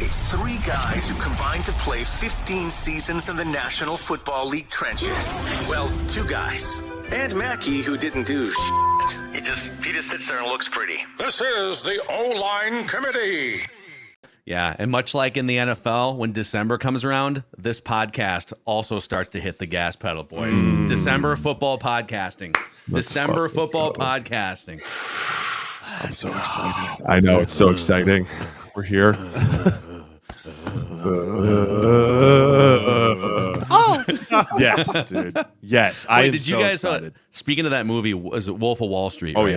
It's three guys who combined to play 15 seasons in the National Football League trenches. Well, two guys. And Mackey, who didn't do shit. He just sits there and looks pretty. This is the OLine Committee. Yeah, and much like in the NFL, when December comes around, this podcast also starts to hit the gas pedal, boys. December football podcasting. December football podcasting. I'm so excited. I know, it's so exciting. We're here. Yes, dude. Yes. Wait, did you guys, speaking of that movie, was it Wolf of Wall Street? Oh, right?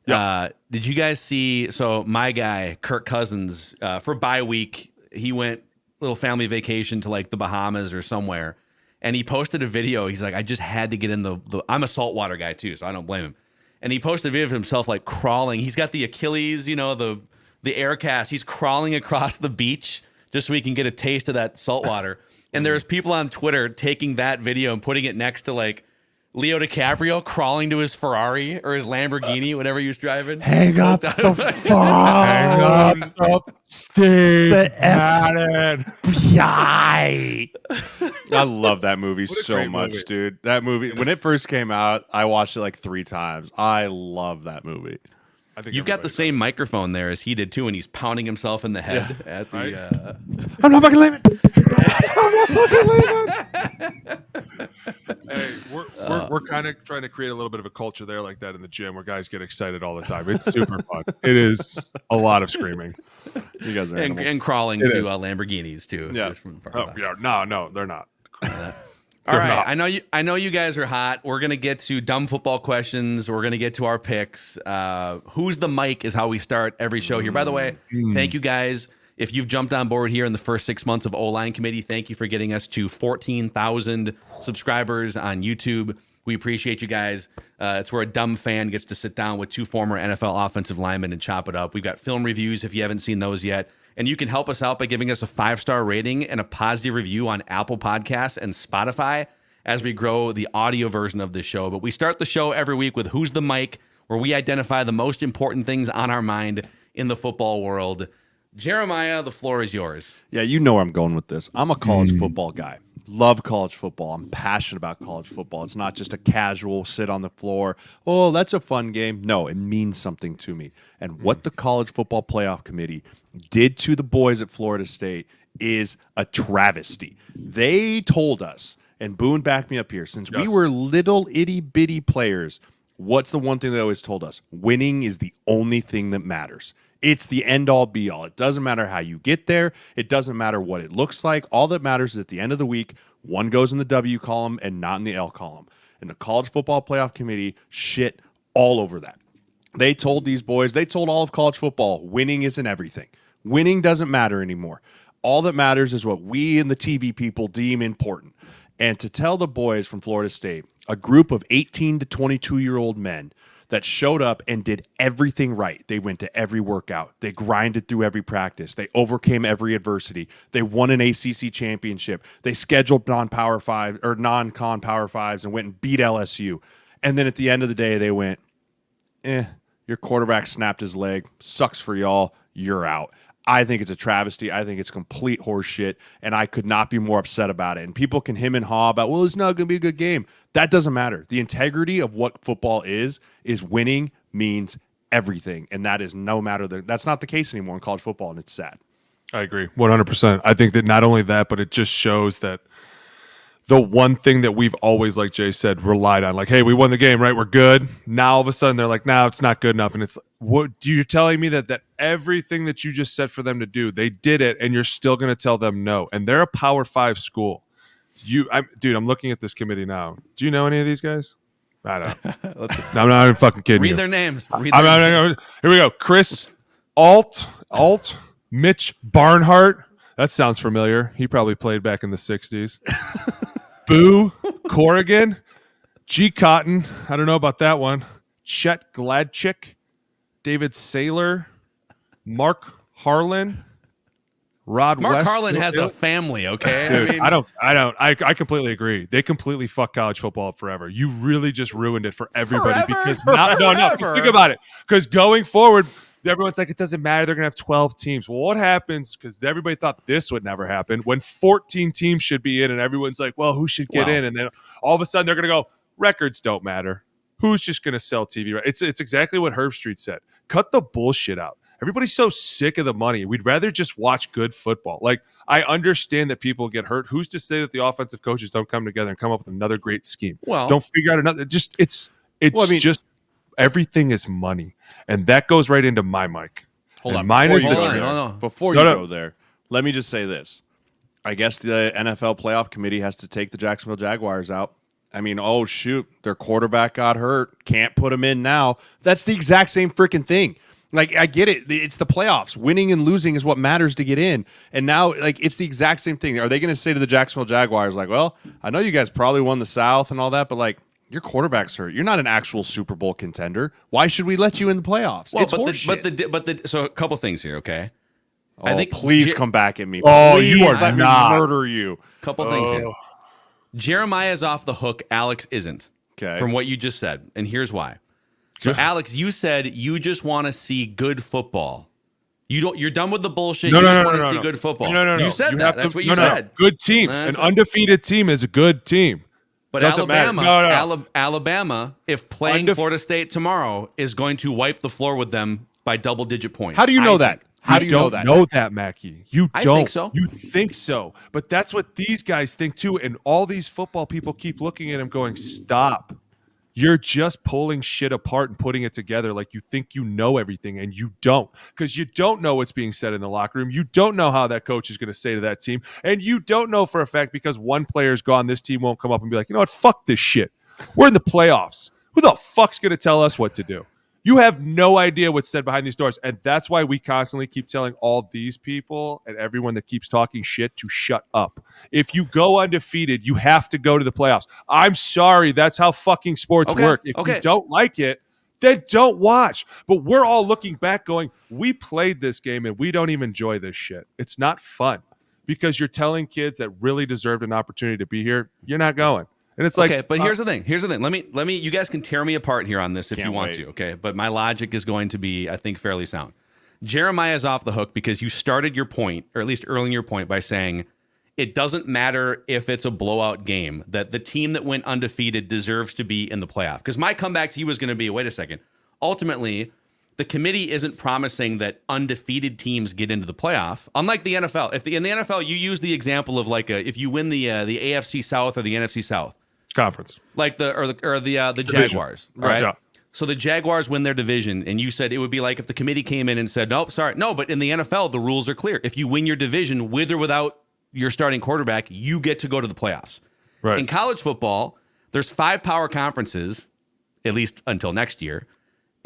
yeah. Yep. Did you guys see, so my guy, Kirk Cousins, for bye week, he went little family vacation to like the Bahamas or somewhere. And he posted a video. He's like, I just had to get in the I'm a saltwater guy too, so I don't blame him. And he posted a video of himself like crawling. He's got the Achilles, the air cast. He's crawling across the beach just so he can get a taste of that saltwater. And there's people on Twitter taking that video and putting it next to like Leo DiCaprio crawling to his Ferrari or his Lamborghini, whatever he was driving. Hang up the phone. Hang up the Steve Madden. Yay. I love that movie so much, movie. dude. That movie, when it first came out, I watched it like 3 times. I love that movie. I think You've got the same microphone there as he did too, and he's pounding himself in the head at the. I'm not fucking leaving. Hey, we're kind of trying to create a little bit of a culture there like that in the gym where guys get excited all the time. It's super fun. It is a lot of screaming. You guys are and crawling It to is. Lamborghinis too. Yeah. just from the Oh, parking lot. yeah, no, they're not. All right, not. I know you guys are hot. We're gonna get to dumb football questions. We're gonna get to our picks. Who's the mic is how we start every show here. By the way, thank you guys. If you've jumped on board here in the first 6 months of OLine Committee, thank you for getting us to 14,000 subscribers on YouTube. We appreciate you guys. It's where a dumb fan gets to sit down with 2 former NFL offensive linemen and chop it up. We've got film reviews if you haven't seen those yet. And you can help us out by giving us a 5-star rating and a positive review on Apple Podcasts and Spotify as we grow the audio version of this show. But we start the show every week with Who's the Mic, where we identify the most important things on our mind in the football world. Jeremiah, the floor is yours. Yeah, you know where I'm going with this. I'm a college football guy. Love college football. I'm passionate about college football. It's not just a casual sit on the floor. Oh, that's a fun game. No, it means something to me. And what the College Football Playoff Committee did to the boys at Florida State is a travesty. They told us, and Boone backed me up here, since we were little itty bitty players, what's the one thing they always told us? Winning is the only thing that matters. It's the end-all, be-all. It doesn't matter how you get there. It doesn't matter what it looks like. All that matters is at the end of the week, one goes in the W column and not in the L column. And the College Football Playoff Committee shit all over that. They told these boys, they told all of college football, winning isn't everything. Winning doesn't matter anymore. All that matters is what we and the TV people deem important. And to tell the boys from Florida State, a group of 18 to 22-year-old men that showed up and did everything right. They went to every workout. They grinded through every practice. They overcame every adversity. They won an ACC championship. They scheduled non-Power 5 or non-con Power 5s and went and beat LSU. And then at the end of the day, they went, your quarterback snapped his leg. Sucks for y'all. You're out. I think it's a travesty. I think it's complete horseshit, and I could not be more upset about it. And people can hem and haw about, well, it's not going to be a good game. That doesn't matter. The integrity of what football is winning means everything, and that is no matter. That's not the case anymore in college football, and it's sad. I agree 100%. I think that not only that, but it just shows that the one thing that we've always, like Jay said, relied on, like, hey, we won the game, right? We're good. Now all of a sudden they're like, no, it's not good enough. And it's, what you're telling me that everything that you just said for them to do, they did it, and you're still going to tell them no. And they're a Power 5 school. Dude, I'm looking at this committee now. Do you know any of these guys? I don't. No, I'm not even fucking kidding you. Read their names. Here we go. Chris Alt, Mitch Barnhart. That sounds familiar. He probably played back in the 60s. Boo Corrigan, G. Cotton. I don't know about that one. Chet Gladchick, David Saylor, Mark Harlan, Rod Mark West. Harlan has a family, okay? Dude, I completely agree. They completely fucked college football up forever. You really just ruined it for everybody because think about it. Because going forward, everyone's like, it doesn't matter. They're going to have 12 teams. Well, what happens, because everybody thought this would never happen, when 14 teams should be in and everyone's like, well, who should get in? And then all of a sudden they're going to go, records don't matter. Who's just going to sell TV? It's exactly what Herb Street said. Cut the bullshit out. Everybody's so sick of the money. We'd rather just watch good football. Like, I understand that people get hurt. Who's to say that the offensive coaches don't come together and come up with another great scheme? Well, don't figure out another. Just just everything is money, and that goes right into my mic. Hold on. Mine is Before you go there, let me just say this. I guess the NFL playoff committee has to take the Jacksonville Jaguars out. I mean, oh, shoot, their quarterback got hurt. Can't put him in now. That's the exact same freaking thing. Like, I get it. It's the playoffs. Winning and losing is what matters to get in. And now, like, it's the exact same thing. Are they going to say to the Jacksonville Jaguars, like, well, I know you guys probably won the South and all that, but, like, your quarterback's hurt. You're not an actual Super Bowl contender. Why should we let you in the playoffs? Well, it's so a couple things here, okay? I think please come back at me. Oh, please you are let not. me murder you. Couple things here. Jeremiah's off the hook. Alex isn't. Okay. From what you just said, and here's why. So, Alex, you said you just want to see good football. You're done with the bullshit. You just want to see good football. No. You said that. That's what you said. Good teams. An undefeated team is a good team. But Alabama, if playing Florida State tomorrow, is going to wipe the floor with them by double-digit points. How do you know that? How do you know that? Know that, Mackey. You don't. I think so. You think so. But that's what these guys think too. And all these football people keep looking at him going, stop. You're just pulling shit apart and putting it together like you think you know everything, and you don't, because you don't know what's being said in the locker room. You don't know how that coach is going to say to that team, and you don't know for a fact because one player's gone, this team won't come up and be like, you know what, fuck this shit. We're in the playoffs. Who the fuck's going to tell us what to do? You have no idea what's said behind these doors, and that's why we constantly keep telling all these people and everyone that keeps talking shit to shut up. If you go undefeated, you have to go to the playoffs. I'm sorry, that's how fucking sports work. If you don't like it, then don't watch. But we're all looking back going, we played this game and we don't even enjoy this shit. It's not fun because you're telling kids that really deserved an opportunity to be here, you're not going. And it's like, okay, but here's the thing. Let me. You guys can tear me apart here on this if you want to. Okay, but my logic is going to be, I think, fairly sound. Jeremiah's off the hook because you started your point, or at least early in your point, by saying it doesn't matter if it's a blowout game, that the team that went undefeated deserves to be in the playoff. Because my comeback to you was going to be, wait a second. Ultimately, the committee isn't promising that undefeated teams get into the playoff. Unlike the NFL, in the NFL you use the example of like if you win the AFC South or the NFC South conference, like the Jaguars, right? Yeah. So the Jaguars win their division, and you said it would be like if the committee came in and said, "Nope, sorry, no." But in the NFL, the rules are clear. If you win your division with or without your starting quarterback, you get to go to the playoffs. Right. In college football, there's 5 power conferences, at least until next year,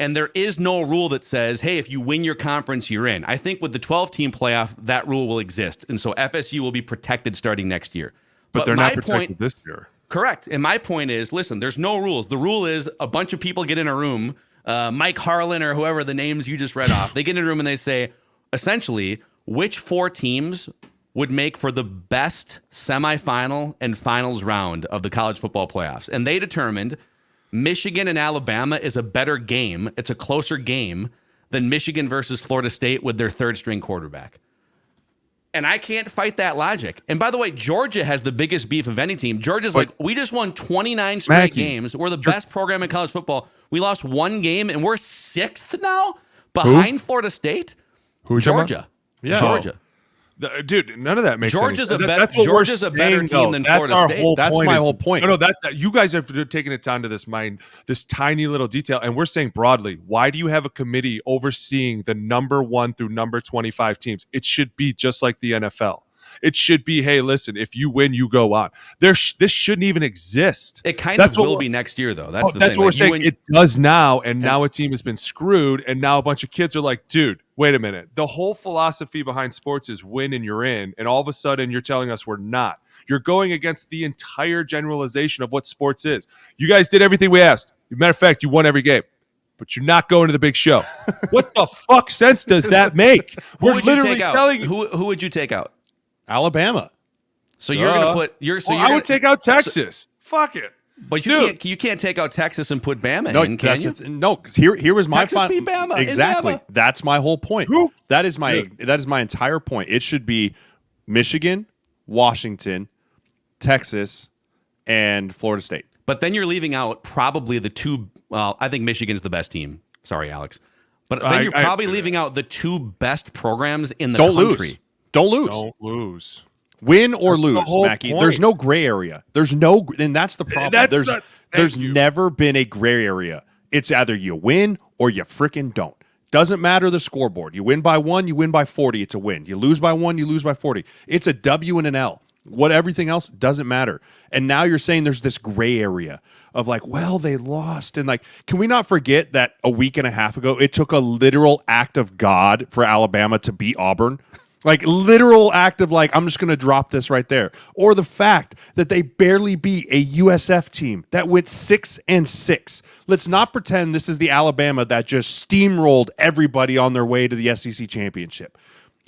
and there is no rule that says, "Hey, if you win your conference, you're in." I think with the 12-team playoff, that rule will exist, and so FSU will be protected starting next year. But they're not protected this year. Correct. And my point is, listen, there's no rules. The rule is a bunch of people get in a room, Mike Harlan or whoever the names you just read off, they get in a room and they say, essentially, which 4 teams would make for the best semifinal and finals round of the college football playoffs. And they determined Michigan and Alabama is a better game. It's a closer game than Michigan versus Florida State with their 3rd-string quarterback. And I can't fight that logic. And by the way, Georgia has the biggest beef of any team. Georgia's like, we just won 29 straight games. We're the best program in college football. We lost 1 game, and we're 6th now behind Florida State. Georgia. Yeah. Georgia. Dude, none of that makes sense. Georgia's a better team than Florida State. That's my whole point. No, that you guys have taken it down to this tiny little detail, and we're saying broadly, why do you have a committee overseeing the number 1 through number 25 teams? It should be just like the NFL. It should be, hey, listen, if you win, you go on. This shouldn't even exist. It kind of will be next year, though. That's what we're saying. It does now, and now a team has been screwed, and now a bunch of kids are like, dude, wait a minute. The whole philosophy behind sports is win and you're in, and all of a sudden you're telling us we're not. You're going against the entire generalization of what sports is. You guys did everything we asked. As a matter of fact, you won every game. But you're not going to the big show. What the fuck sense does that make? Who would you take out? Alabama. So you're going to put... I would take out Texas. Fuck it. But you can't take out Texas and put Bama in, can you? No, here was my Texas beat Bama. Exactly. In Bama. That's my whole point. That is my entire point. It should be Michigan, Washington, Texas, and Florida State. But then you're leaving out probably the two. Well, I think Michigan's the best team. Sorry, Alex. But then you're probably leaving out the two best programs in the country. Don't lose. Don't lose. Win or lose, Mackey. Point. There's no gray area. And that's the problem. There's never been a gray area. It's either you win or you freaking don't. Doesn't matter the scoreboard. You win by 1, you win by 40. It's a win. You lose by 1, you lose by 40. It's a W and an L. Everything else doesn't matter. And now you're saying there's this gray area of like, well, they lost. And like, can we not forget that a week and a half ago, it took a literal act of God for Alabama to beat Auburn? Like literal act of like, I'm just going to drop this right there. Or the fact that they barely beat a USF team that went 6-6. Let's not pretend this is the Alabama that just steamrolled everybody on their way to the SEC championship.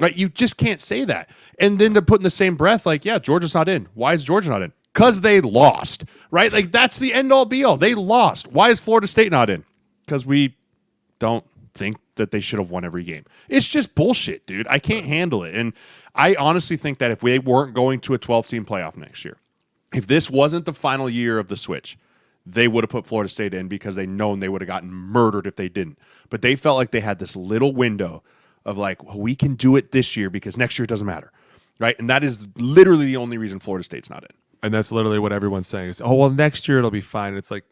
Like you just can't say that. And then to put in the same breath, like, yeah, Georgia's not in. Why is Georgia not in? Because they lost, right? Like that's the end all be all. They lost. Why is Florida State not in? Because we don't think that they should have won every game. It's just bullshit, dude. I can't handle it. And I honestly think that if we weren't going to a 12-team playoff next year, if this wasn't the final year of the switch, they would have put Florida State in because they known they would have gotten murdered if they didn't. But they felt like they had this little window of like, well, we can do it this year because next year it doesn't matter, right? And that is literally the only reason Florida State's not in. And that's literally what everyone's saying is, oh, well, next year it'll be fine. It's like,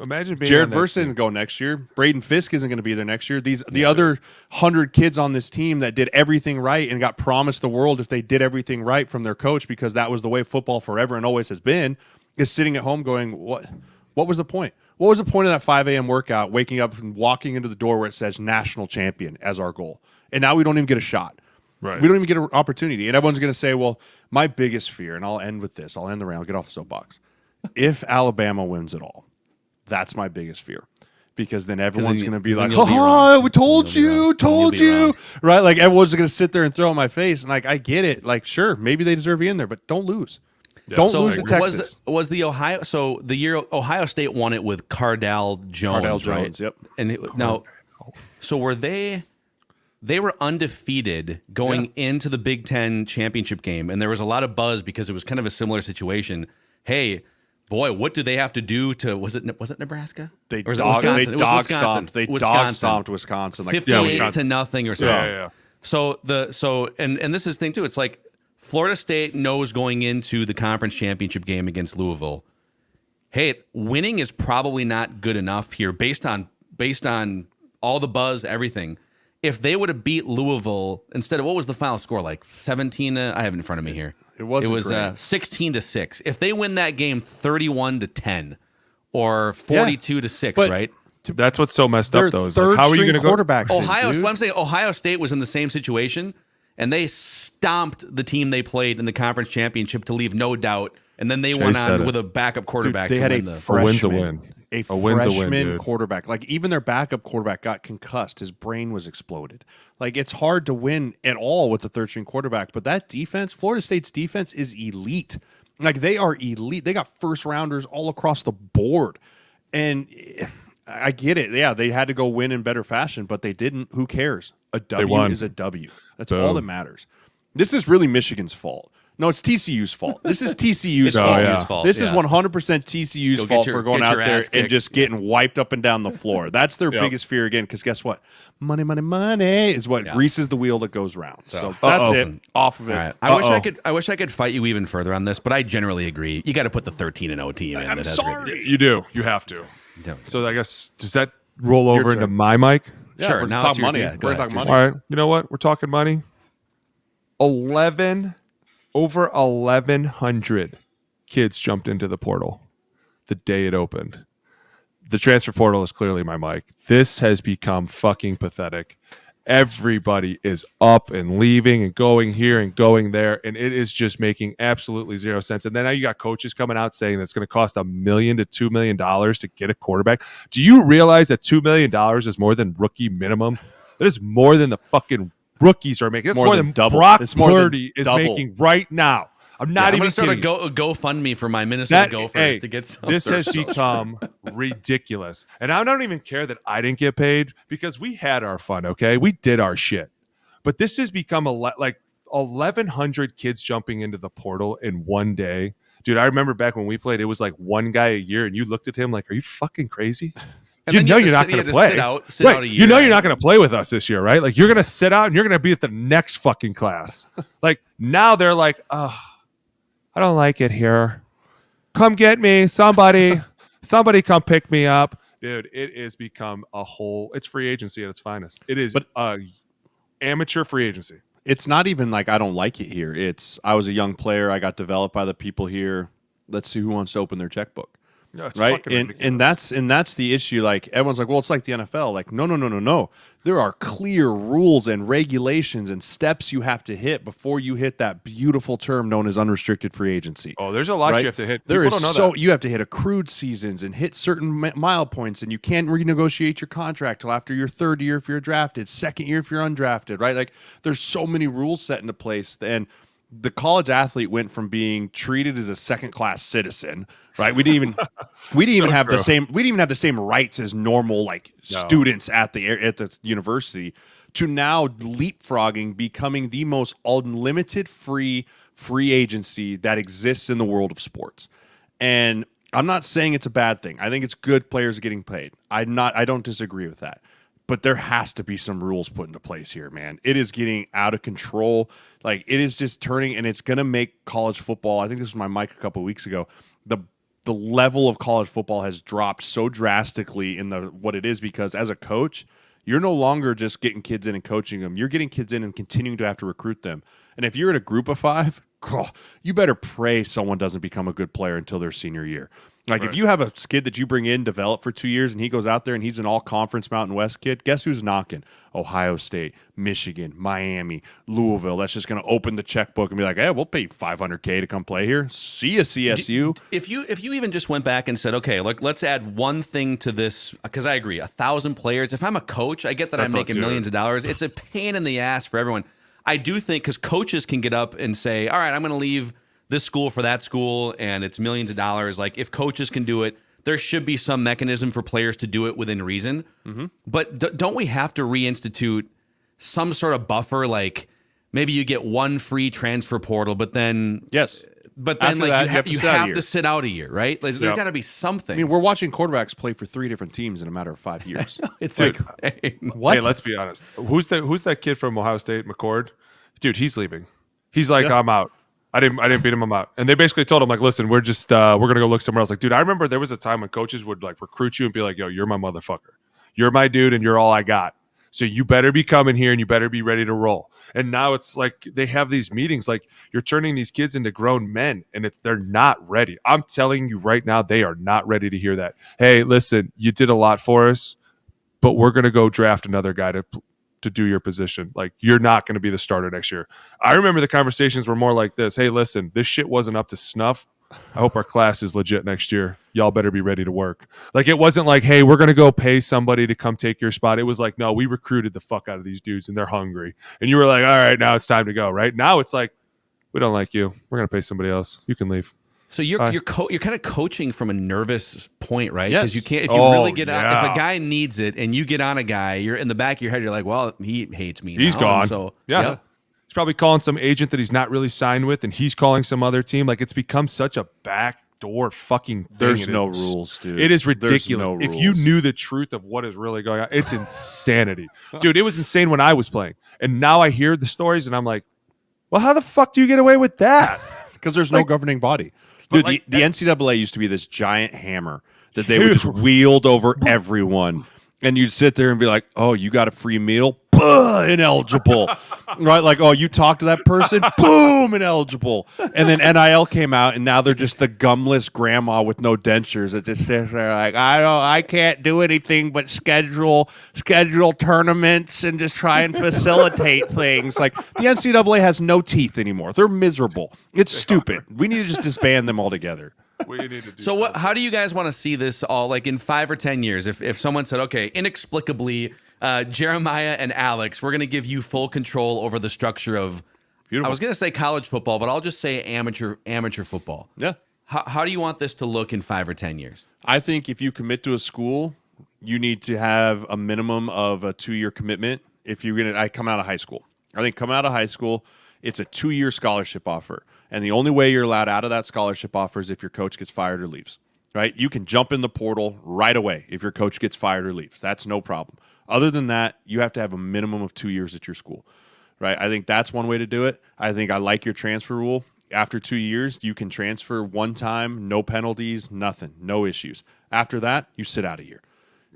imagine being Jared Verse didn't go next year. Braden Fisk isn't going to be there next year. The other 100 kids on this team that did everything right and got promised the world if they did everything right from their coach because that was the way football forever and always has been, is sitting at home going, what was the point? What was the point of that 5 a.m. workout, waking up and walking into the door where it says national champion as our goal? And now we don't even get a shot. Right. We don't even get an opportunity. And everyone's going to say, well, my biggest fear, and I'll end with this. I'll end the round. I'll get off the soapbox. If Alabama wins it all, that's my biggest fear. Because then everyone's going to be like, ha, we told you. Right? Like everyone's going to sit there and throw in my face. And like, I get it. Like, sure, maybe they deserve to be in there, but don't lose. Yeah. Don't lose to Texas. Was the Ohio? So the year Ohio State won it with Cardale Jones, right? Yep. And now, so were they? They were undefeated going into the Big Ten championship game, and there was a lot of buzz because it was kind of a similar situation. Hey, boy, what do they have to do to? Was it Nebraska? They dog stomped Wisconsin, like 58-0 or so. Yeah. So and this is the thing too. It's like Florida State knows going into the conference championship game against Louisville. Hey, winning is probably not good enough here based on all the buzz, everything. If they would have beat Louisville instead of what was the final score, like 17? I have it in front of me here. It was 16-6. If they win that game 31-10 or 42-6, right? That's what's so messed up, though. Is like, how are you going to go? Quarterbacks I'm saying Ohio State was in the same situation, and they stomped the team they played in the conference championship to leave no doubt. And then they went on with a backup quarterback. Dude, they had a freshman. A freshman quarterback. Like even their backup quarterback got concussed. His brain was exploded. Like it's hard to win at all with the third string quarterback. But that defense, Florida State's defense is elite. Like they are elite. They got first rounders all across the board. And I get it. Yeah, they had to go win in better fashion, but they didn't. Who cares? A W is a W. That's all that matters. This is really Michigan's fault. No, it's TCU's fault. This is TCU's fault. This is 100% TCU's fault for going out there and just getting wiped up and down the floor. That's their biggest fear again, because guess what? Money is what greases the wheel that goes round. So that's it. Off of it. Right. I wish I could fight you even further on this, but I generally agree. You got to put the 13-0 team in. I'm sorry. You do. You have to. So I guess, does that roll over into my mic? Yeah, sure. We're now talking money. We're talking money. All right. You know what? We're talking money. Over 1,100 kids jumped into the portal the day it opened. The transfer portal is clearly my mic. This has become fucking pathetic. Everybody is up and leaving and going here and going there, and it is just making absolutely zero sense. And then now you got coaches coming out saying that it's going to cost $1 million to $2 million to get a quarterback. Do you realize that $2 million is more than rookie minimum? That is more than the fucking rookies are making. That's more than Brock Purdy is making right now. I'm not I'm even gonna start kidding. a GoFundMe for my Minnesota Gophers to get some. This has become ridiculous, and I don't even care that I didn't get paid because we had our fun. Okay, we did our shit, but this has become like 1,100 kids jumping into the portal in one day. Dude, I remember back when we played, it was like one guy a year, and you looked at him like, "Are you fucking crazy?" And you then know you you're not have to going to sit- play. you had to sit out a year. You know you're not going to play with us this year, right? Like you're going to sit out and you're going to be at the next fucking class. Like now they're like, "Oh, I don't like it here. Come get me, somebody. Somebody come pick me up." Dude, it has become it's free agency at its finest. It is amateur free agency. It's not even like I don't like it here. It's I was a young player. I got developed by the people here. Let's see who wants to open their checkbook. Yeah, it's Right, fucking and ridiculous. that's the issue. Like everyone's like, well, it's like the NFL. Like, no. There are clear rules and regulations and steps you have to hit before you hit that beautiful term known as unrestricted free agency. Oh, there's a lot right? you have to hit. There People is don't know that. you have to hit accrued seasons and hit certain mile points, and you can't renegotiate your contract till after your third year if you're drafted, second year if you're undrafted. Right, like there's so many rules set into place, and the college athlete went from being treated as a second-class citizen, right? We didn't even have the same rights as normal students at the university, to now leapfrogging, becoming the most unlimited free agency that exists in the world of sports. And I'm not saying it's a bad thing. I think it's good players getting paid. I don't disagree with that. But there has to be some rules put into place here, man. It is getting out of control. Like it is just turning, and it's going to make college football. I think this was my mic a couple of weeks ago. The level of college football has dropped so drastically in what it is, because as a coach, you're no longer just getting kids in and coaching them. You're getting kids in and continuing to have to recruit them. And if you're in a group of 5, you better pray someone doesn't become a good player until their senior year. Like if you have a kid that you bring in, develop for 2 years, and he goes out there and he's an all-conference Mountain West kid, guess who's knocking? Ohio State, Michigan, Miami, Louisville. That's just going to open the checkbook and be like, hey, we'll pay $500K to come play here. See you, CSU. If you even just went back and said, okay, look, let's add one thing to this, because I agree, 1,000 players. If I'm a coach, I get that I'm making millions of dollars. It's a pain in the ass for everyone. I do think, because coaches can get up and say, all right, I'm going to leave this school for that school, and it's millions of dollars. Like if coaches can do it, there should be some mechanism for players to do it within reason. Mm-hmm. But don't we have to reinstitute some sort of buffer? Like maybe you get one free transfer portal, but then Yes. But then After that, you have to sit out a year, right? Like, there's Yep. got to be something. I mean, we're watching quarterbacks play for 3 different teams in a matter of 5 years. It's Like, insane. What? Hey, let's be honest. Who's that kid from Ohio State, McCord? Dude, he's leaving. He's like, I'm out. I didn't beat him. I'm out. And they basically told him like, listen, we're just we're gonna go look somewhere else. Like, dude, I remember there was a time when coaches would like recruit you and be like, yo, you're my motherfucker. You're my dude, and you're all I got. So you better be coming here and you better be ready to roll. And now it's like they have these meetings, like you're turning these kids into grown men, and they're not ready. I'm telling you right now, they are not ready to hear that. Hey, listen, you did a lot for us, but we're gonna go draft another guy to do your position. Like, you're not going to be the starter next year. I remember the conversations were more like this. Hey, listen, this shit wasn't up to snuff. I hope our class is legit next year. Y'all better be ready to work. Like, it wasn't like, hey, we're going to go pay somebody to come take your spot. It was like, no, we recruited the fuck out of these dudes and they're hungry. And you were like, all right, now it's time to go. Right now it's like, we don't like you. We're going to pay somebody else. You can leave. So you're kind of coaching from a nervous point, right? Yes. Because you can't, if you really get out, if a guy needs it and you get on a guy, you're in the back of your head, you're like, well, he hates me. He's now. gone. And so Yeah. He's probably calling some agent that he's not really signed with, and he's calling some other team. Like, it's become such a backdoor fucking thing. There's It no is- rules, dude. It is There's ridiculous. no If you rules. knew the truth of what is really going on, it's insanity. Dude, it was insane when I was playing. And now I hear the stories and I'm like, well, how the fuck do you get away with that? Because there's no governing body. But Dude, like the NCAA used to be this giant hammer that they would just wield over everyone. And you'd sit there and be like, oh, you got a free meal? Buh, ineligible. Right? Like, oh, you talked to that person? Boom, ineligible. And then NIL came out, and now they're just the gumless grandma with no dentures that just sits there like, I can't do anything but schedule tournaments and just try and facilitate things. Like, the NCAA has no teeth anymore. They're miserable. It's stupid. We need to just disband them altogether. We need to do So what? How do you guys want to see this all, like in 5 or 10 years? If someone said, okay, inexplicably, Jeremiah and Alex, we're going to give you full control over the structure of Beautiful. I was going to say college football, but I'll just say amateur football. Yeah. How do you want this to look in 5 or 10 years? I think if you commit to a school, you need to have a minimum of a 2-year commitment. If you're I come out of high school. I think coming out of high school, it's a 2-year scholarship offer. And the only way you're allowed out of that scholarship offer is if your coach gets fired or leaves, right? You can jump in the portal right away if your coach gets fired or leaves. That's no problem. Other than that, you have to have a minimum of 2 years at your school, right? I think that's one way to do it. I think I like your transfer rule. After 2 years, you can transfer one time, no penalties, nothing, no issues. After that, you sit out a year.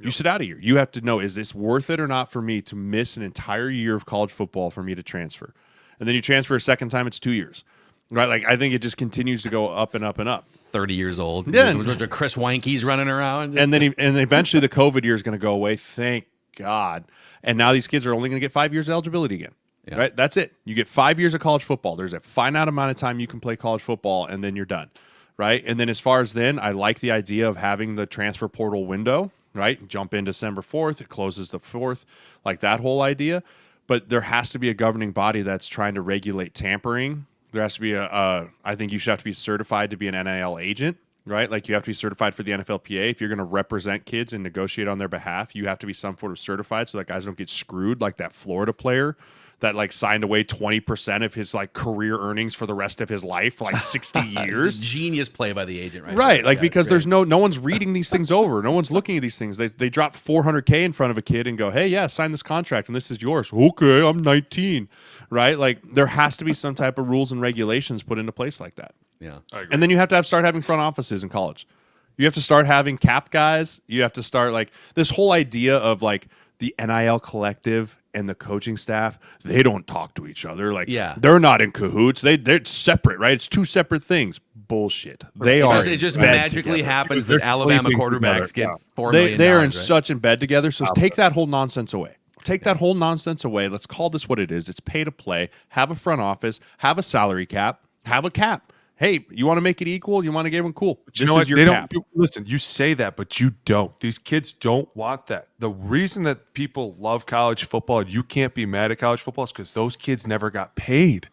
You sit out a year. You have to know, is this worth it or not for me to miss an entire year of college football for me to transfer? And then you transfer a second time, it's 2 years. Right? Like, I think it just continues to go up and up and up. 30 years old. Yeah. With Chris Wankies running around. And then eventually the COVID year is going to go away. Thank God. And now these kids are only going to get 5 years of eligibility again. Yeah. Right? That's it. You get 5 years of college football. There's a finite amount of time you can play college football, and then you're done. Right? And then as far as then, I like the idea of having the transfer portal window, right? Jump in December 4th. It closes the 4th. Like that whole idea. But there has to be a governing body that's trying to regulate tampering. There has to be I think you should have to be certified to be an NIL agent, right? Like you have to be certified for the NFLPA. If you're going to represent kids and negotiate on their behalf, you have to be some sort of certified so that guys don't get screwed like that Florida player that like signed away 20% of his like career earnings for the rest of his life for like 60 years. Genius play by the agent, right? Right. Like, because there's no one's reading these things over. No one's looking at these things. They drop $400K in front of a kid and go, hey, yeah, sign this contract and this is yours. Okay, I'm 19. Right. Like there has to be some type of rules and regulations put into place like that. Yeah. And then you have to start having front offices in college. You have to start having cap guys. You have to start like this whole idea of like the NIL collective and the coaching staff, they don't talk to each other. Like, they're not in cahoots. They're separate, right? It's two separate things. Bullshit. They are. It just magically happens that Alabama quarterbacks get $4 million. They are in such in bed together. So take that whole nonsense away. Take that whole nonsense away. Let's call this what it is. It's pay to play. Have a front office. Have a salary cap. Have a cap. Hey, you want to make it equal? You want to give them cool? But you know what? Your cap. Listen, you say that, but you don't. These kids don't want that. The reason that people love college football and you can't be mad at college football is because those kids never got paid.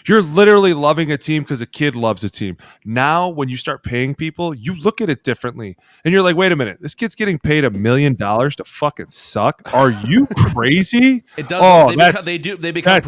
You're literally loving a team because a kid loves a team. Now, when you start paying people, you look at it differently. And you're like, wait a minute, this kid's getting paid $1 million to fucking suck? Are you crazy? It does. They become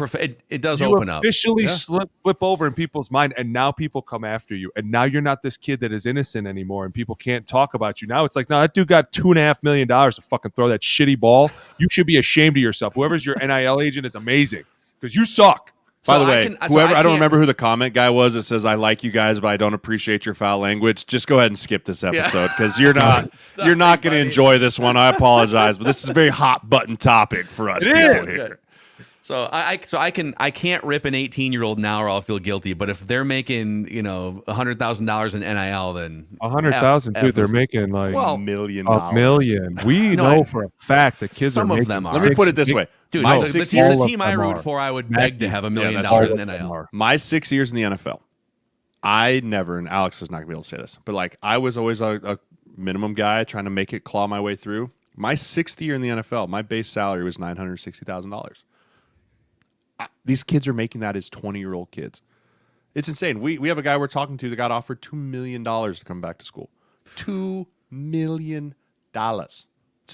it does open up. Officially flip over in people's mind, and now people come after you. And now you're not this kid that is innocent anymore, and people can't talk about you. Now it's like, no, that dude got $2.5 million to fucking throw that shitty ball. You should be ashamed of yourself. Whoever's your NIL agent is amazing because you suck. By the way, I don't remember who the comment guy was that says, I like you guys, but I don't appreciate your foul language. Just go ahead and skip this episode because you're not going to enjoy this one. I apologize, but this is a very hot button topic for us. It is. Here. So I can't rip an 18-year-old now or I'll feel guilty. But if they're making $100,000 in NIL, then 100,000, dude, they're making like $1 million. $1 million. We know for a fact that kids some are of them are. Let me put it this way, dude. The team I root for, I would beg to have $1 million in NIL. My 6 years in the NFL, I never, and Alex is not gonna be able to say this, but like I was always a minimum guy trying to make it claw my way through. My 6th year in the NFL, my base salary was $960,000. These kids are making that as 20-year-old kids. It's insane. We have a guy we're talking to that got offered $2 million to come back to school. $2 million. It's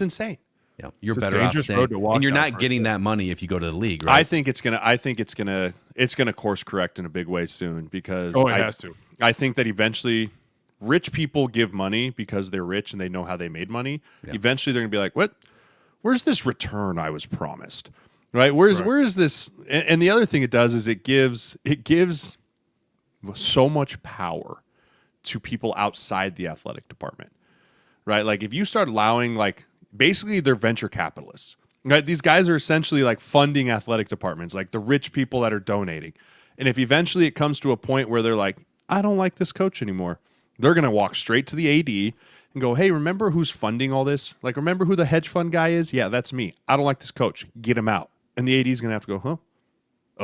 insane. Yeah, you're better off staying, and you're not getting that money if you go to the league, right? I think it's gonna course correct in a big way soon because it has to. I think that eventually rich people give money because they're rich and they know how they made money. Yeah. Eventually they're gonna be like, what? Where's this return I was promised? Right? Where is this? And the other thing it does is it gives so much power to people outside the athletic department. Right? Like if you start allowing basically they're venture capitalists. Right? These guys are essentially like funding athletic departments, like the rich people that are donating. And if eventually it comes to a point where they're like, I don't like this coach anymore, they're going to walk straight to the AD and go, hey, remember who's funding all this? Like, remember who the hedge fund guy is? Yeah, that's me. I don't like this coach. Get him out. And the AD is going to have to go, huh?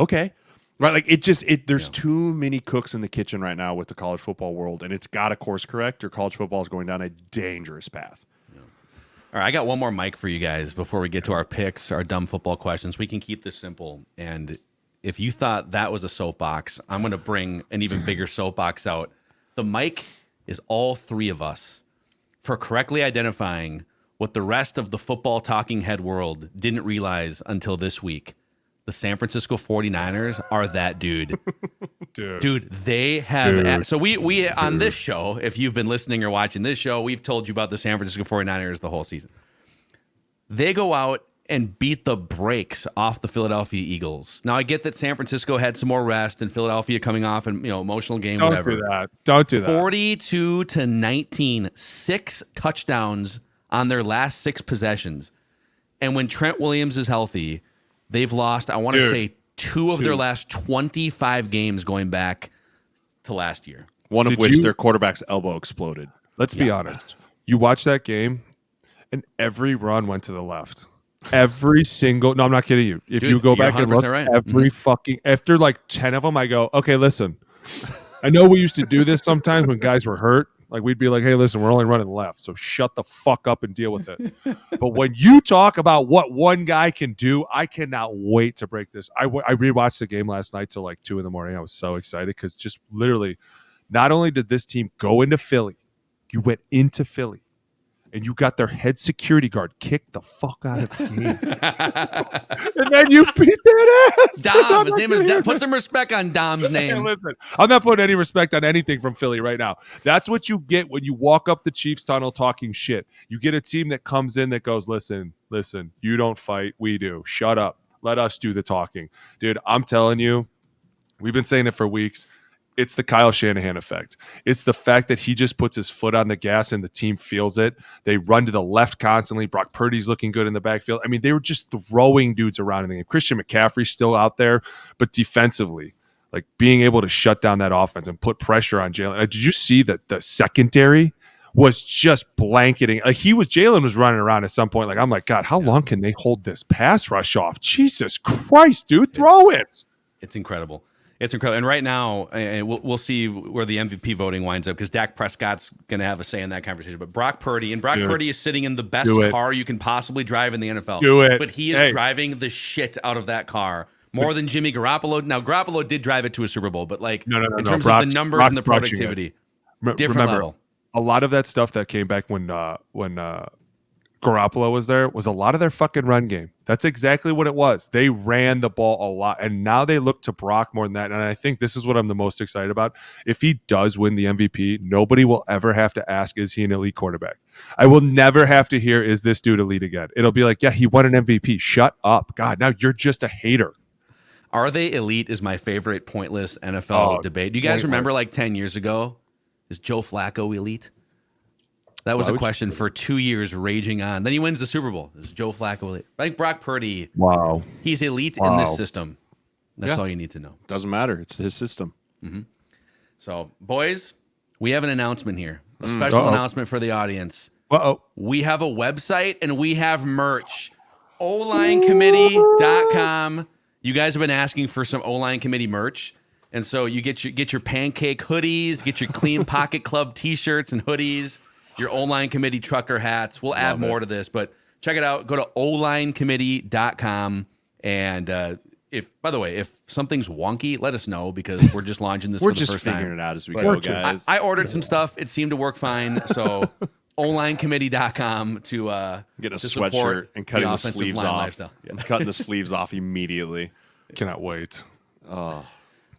Okay. Right? Like, there's too many cooks in the kitchen right now with the college football world, and it's got to course correct or college football is going down a dangerous path. Yeah. All right, I got one more mic for you guys before we get to our picks, our dumb football questions. We can keep this simple. And if you thought that was a soapbox, I'm going to bring an even bigger soapbox out. The mic is all three of us for correctly identifying what the rest of the football talking head world didn't realize until this week. The San Francisco 49ers are that dude. Dude, they have. So we on this show, if you've been listening or watching this show, we've told you about the San Francisco 49ers the whole season. They go out and beat the brakes off the Philadelphia Eagles. Now, I get that San Francisco had some more rest and Philadelphia coming off an emotional game, whatever. Don't do that. 42-19, 6 touchdowns on their last 6 possessions. And when Trent Williams is healthy, they've lost, I want to say, 2 of their last 25 games going back to last year. One of which their quarterback's elbow exploded. Let's be honest. You watch that game, and every run went to the left. Every single. No, I'm not kidding you. If you go back and look, right. every fucking after like 10 of them, I go, okay, listen. I know we used to do this sometimes when guys were hurt. Like we'd be like, hey, listen, we're only running left, so shut the fuck up and deal with it. But when you talk about what one guy can do, I cannot wait to break this. I rewatched the game last night till like 2 a.m. I was so excited because just literally, not only did this team go into Philly, you went into Philly. And you got their head security guard kicked the fuck out of the game. And then you beat that ass. Dom. His name is Dom. Put some respect on Dom's name. Hey, listen, I'm not putting any respect on anything from Philly right now. That's what you get when you walk up the Chiefs tunnel talking shit. You get a team that comes in that goes, listen, you don't fight. We do. Shut up. Let us do the talking. Dude, I'm telling you, we've been saying it for weeks. It's the Kyle Shanahan effect. It's the fact that he just puts his foot on the gas and the team feels it. They run to the left constantly. Brock Purdy's looking good in the backfield. I mean, they were just throwing dudes around in the game. Christian McCaffrey's still out there, but defensively, like being able to shut down that offense and put pressure on Jalen. Did you see that the secondary was just blanketing? Like Jalen was running around at some point. Like, I'm like, God, how long can they hold this pass rush off? Jesus Christ, dude, throw it. It's incredible. It's incredible. And right now, and we'll see where the MVP voting winds up because Dak Prescott's going to have a say in that conversation. But Brock Purdy is sitting in the best car you can possibly drive in the NFL. But he is driving the shit out of that car more than Jimmy Garoppolo. Now, Garoppolo did drive it to a Super Bowl, but in terms of the numbers and the productivity, different level. A lot of that stuff that came back when Garoppolo was there was a lot of their fucking run game. That's exactly what it was. They ran the ball a lot, and now they look to Brock more than that. And I think this is what I'm the most excited about. If he does win the MVP, nobody will ever have to ask, is he an elite quarterback? I will never have to hear, is this dude elite again? It'll be like, yeah, he won an MVP. Shut up. God, now you're just a hater. Are they elite is my favorite pointless NFL debate. Do you guys remember like 10 years ago, is Joe Flacco elite? That was a question for 2 years raging on. Then he wins the Super Bowl. This is Joe Flacco elite. I think Brock Purdy, he's elite in this system. That's all you need to know. Doesn't matter. It's his system. Mm-hmm. So, boys, we have an announcement here. A special announcement for the audience. We have a website and we have merch. OLineCommittee.com. You guys have been asking for some OLine Committee merch. And so you get your pancake hoodies, get your Clean Pocket Club t-shirts and hoodies, your OLine Committee trucker hats. We'll add more to this, but check it out. Go to OLineCommittee.com. And if something's wonky, let us know because we're just launching this for the first time. We're just figuring it out as we go, guys. I ordered some stuff. It seemed to work fine. So OLineCommittee.com to get a sweatshirt and cutting the sleeves off. I'm cutting the sleeves off immediately. Cannot wait.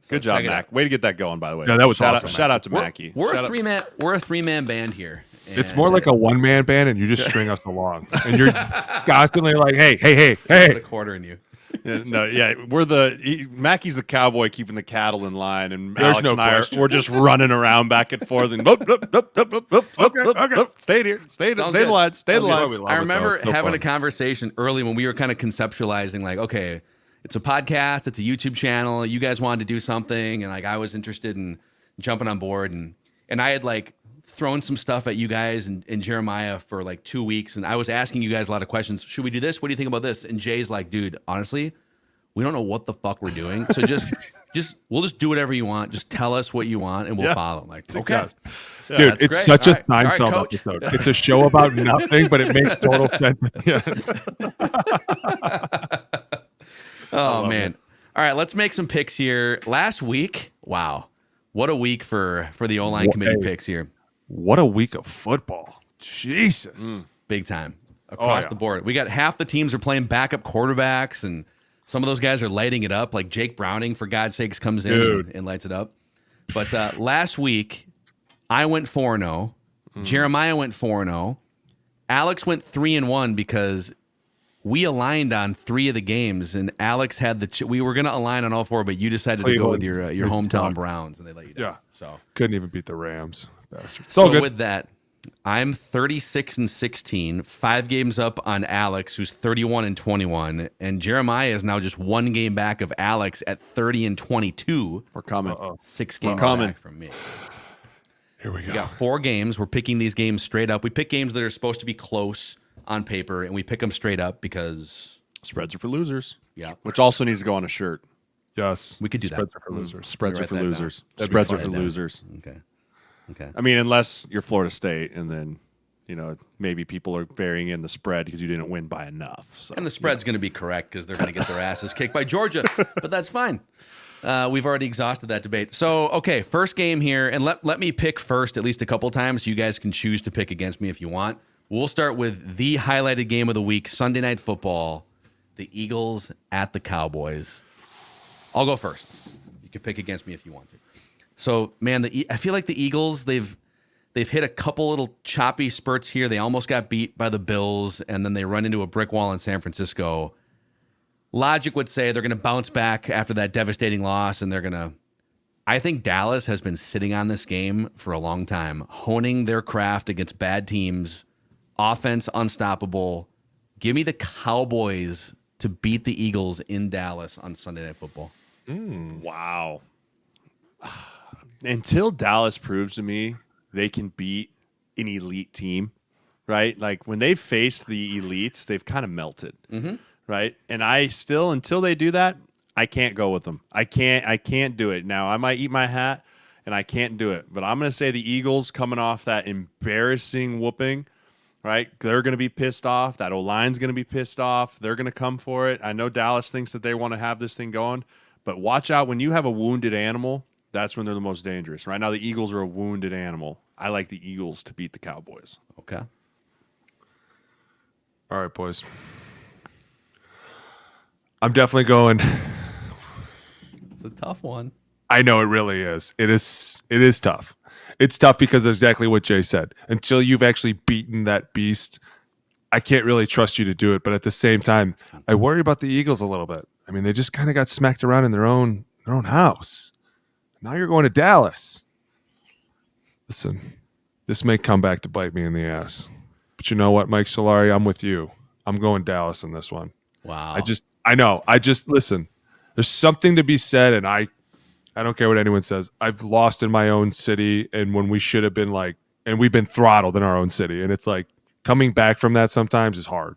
Good job, Mac. Way to get that going, by the way. Yeah, that was awesome. Shout out to Mackey. We're a three-man band here. It's more like a one-man band, and you just string us along. And you're constantly like, hey. Put a quarter in you. We're Mackey's the cowboy keeping the cattle in line, and Alex and I we're just running around back and forth and stay here, stay the line. I remember having a conversation early when we were kind of conceptualizing, like, okay, it's a podcast, it's a YouTube channel. You guys wanted to do something, and like I was interested in jumping on board, and I had like thrown some stuff at you guys and Jeremiah for like 2 weeks, and I was asking you guys a lot of questions. Should we do this? What do you think about this? And Jay's like, dude, honestly, we don't know what the fuck we're doing, so we'll just do whatever you want. Just tell us what you want, and we'll follow. I'm like, okay. Dude, it's great. Such a Seinfeld episode. It's a show about nothing, but it makes total sense at the end. Oh man. All right, let's make some picks here. Last week, wow, what a week for the OLine Committee picks here. What a week of football. Jesus. Big time across the board. We got half the teams are playing backup quarterbacks, and some of those guys are lighting it up. Like Jake Browning, for God's sakes, comes in and lights it up. But last week, I went 4-0. Jeremiah went 4-0. Alex went 3-1 because we aligned on 3 of the games, and Alex had we were going to align on all 4, but you decided to go with your hometown Browns, and they let you down. Yeah. So couldn't even beat the Rams. Bastards. So with that, I'm 36-16, 5 games up on Alex, who's 31-21, and Jeremiah is now just 1 game back of Alex at 30-22. We're coming. 6 games back from me. Here we go. We got 4 games. We're picking these games straight up. We pick games that are supposed to be close on paper, and we pick them straight up because spreads are for losers. Yeah. Which also needs to go on a shirt. Yes. We could do Spreads that. are for losers. Spreads are Write for that down. losers. Spreads are for losers. Okay. I mean, unless you're Florida State, and then maybe people are varying in the spread because you didn't win by enough. So. And the spread's going to be correct because they're going to get their asses kicked by Georgia, but that's fine. We've already exhausted that debate. So, okay, first game here, and let me pick first at least a couple times so you guys can choose to pick against me if you want. We'll start with the highlighted game of the week, Sunday Night Football, the Eagles at the Cowboys. I'll go first. You can pick against me if you want to. So, man, I feel like the Eagles, they've hit a couple little choppy spurts here. They almost got beat by the Bills, and then they run into a brick wall in San Francisco. Logic would say they're going to bounce back after that devastating loss, and I think Dallas has been sitting on this game for a long time, honing their craft against bad teams, offense unstoppable. Give me the Cowboys to beat the Eagles in Dallas on Sunday Night Football. Wow. Until Dallas proves to me they can beat an elite team, right? Like when they've faced the elites, they've kind of melted, right? And until they do that, I can't go with them. I can't do it. Now, I might eat my hat, and I can't do it. But I'm going to say the Eagles coming off that embarrassing whooping, right? They're going to be pissed off. That O-line's going to be pissed off. They're going to come for it. I know Dallas thinks that they want to have this thing going, but watch out. When you have a wounded animal, that's when they're the most dangerous. Right now, the Eagles are a wounded animal. I like the Eagles to beat the Cowboys. Okay. All right, boys. I'm definitely going. It's a tough one. I know it really is. It is tough. It's tough because of exactly what Jay said. Until you've actually beaten that beast, I can't really trust you to do it. But at the same time, I worry about the Eagles a little bit. I mean, they just kind of got smacked around in their own house. Now you're going to Dallas. Listen, this may come back to bite me in the ass. But you know what, Mike Solari, I'm with you. I'm going Dallas in this one. Wow. Listen, there's something to be said, and I don't care what anyone says. I've lost in my own city, and when we should have been and we've been throttled in our own city. And it's like coming back from that sometimes is hard.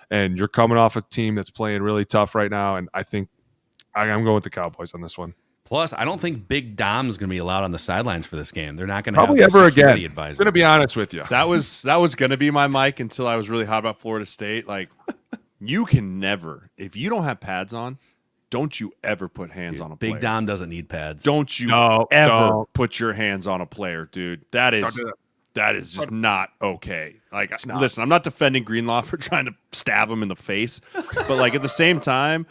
And you're coming off a team that's playing really tough right now, and I think I'm going with the Cowboys on this one. Plus, I don't think Big Dom's going to be allowed on the sidelines for this game. They're not going to probably have ever again. I'm advisor. going to be honest with you. That was going to be my mic until I was really hot about Florida State. Like, you can never, if you don't have pads on, don't you ever put hands on a player. Big Dom doesn't need pads. Don't you ever put your hands on a player, dude. That is just not okay. Like, listen, I'm not defending Greenlaw for trying to stab him in the face, but like at the same time,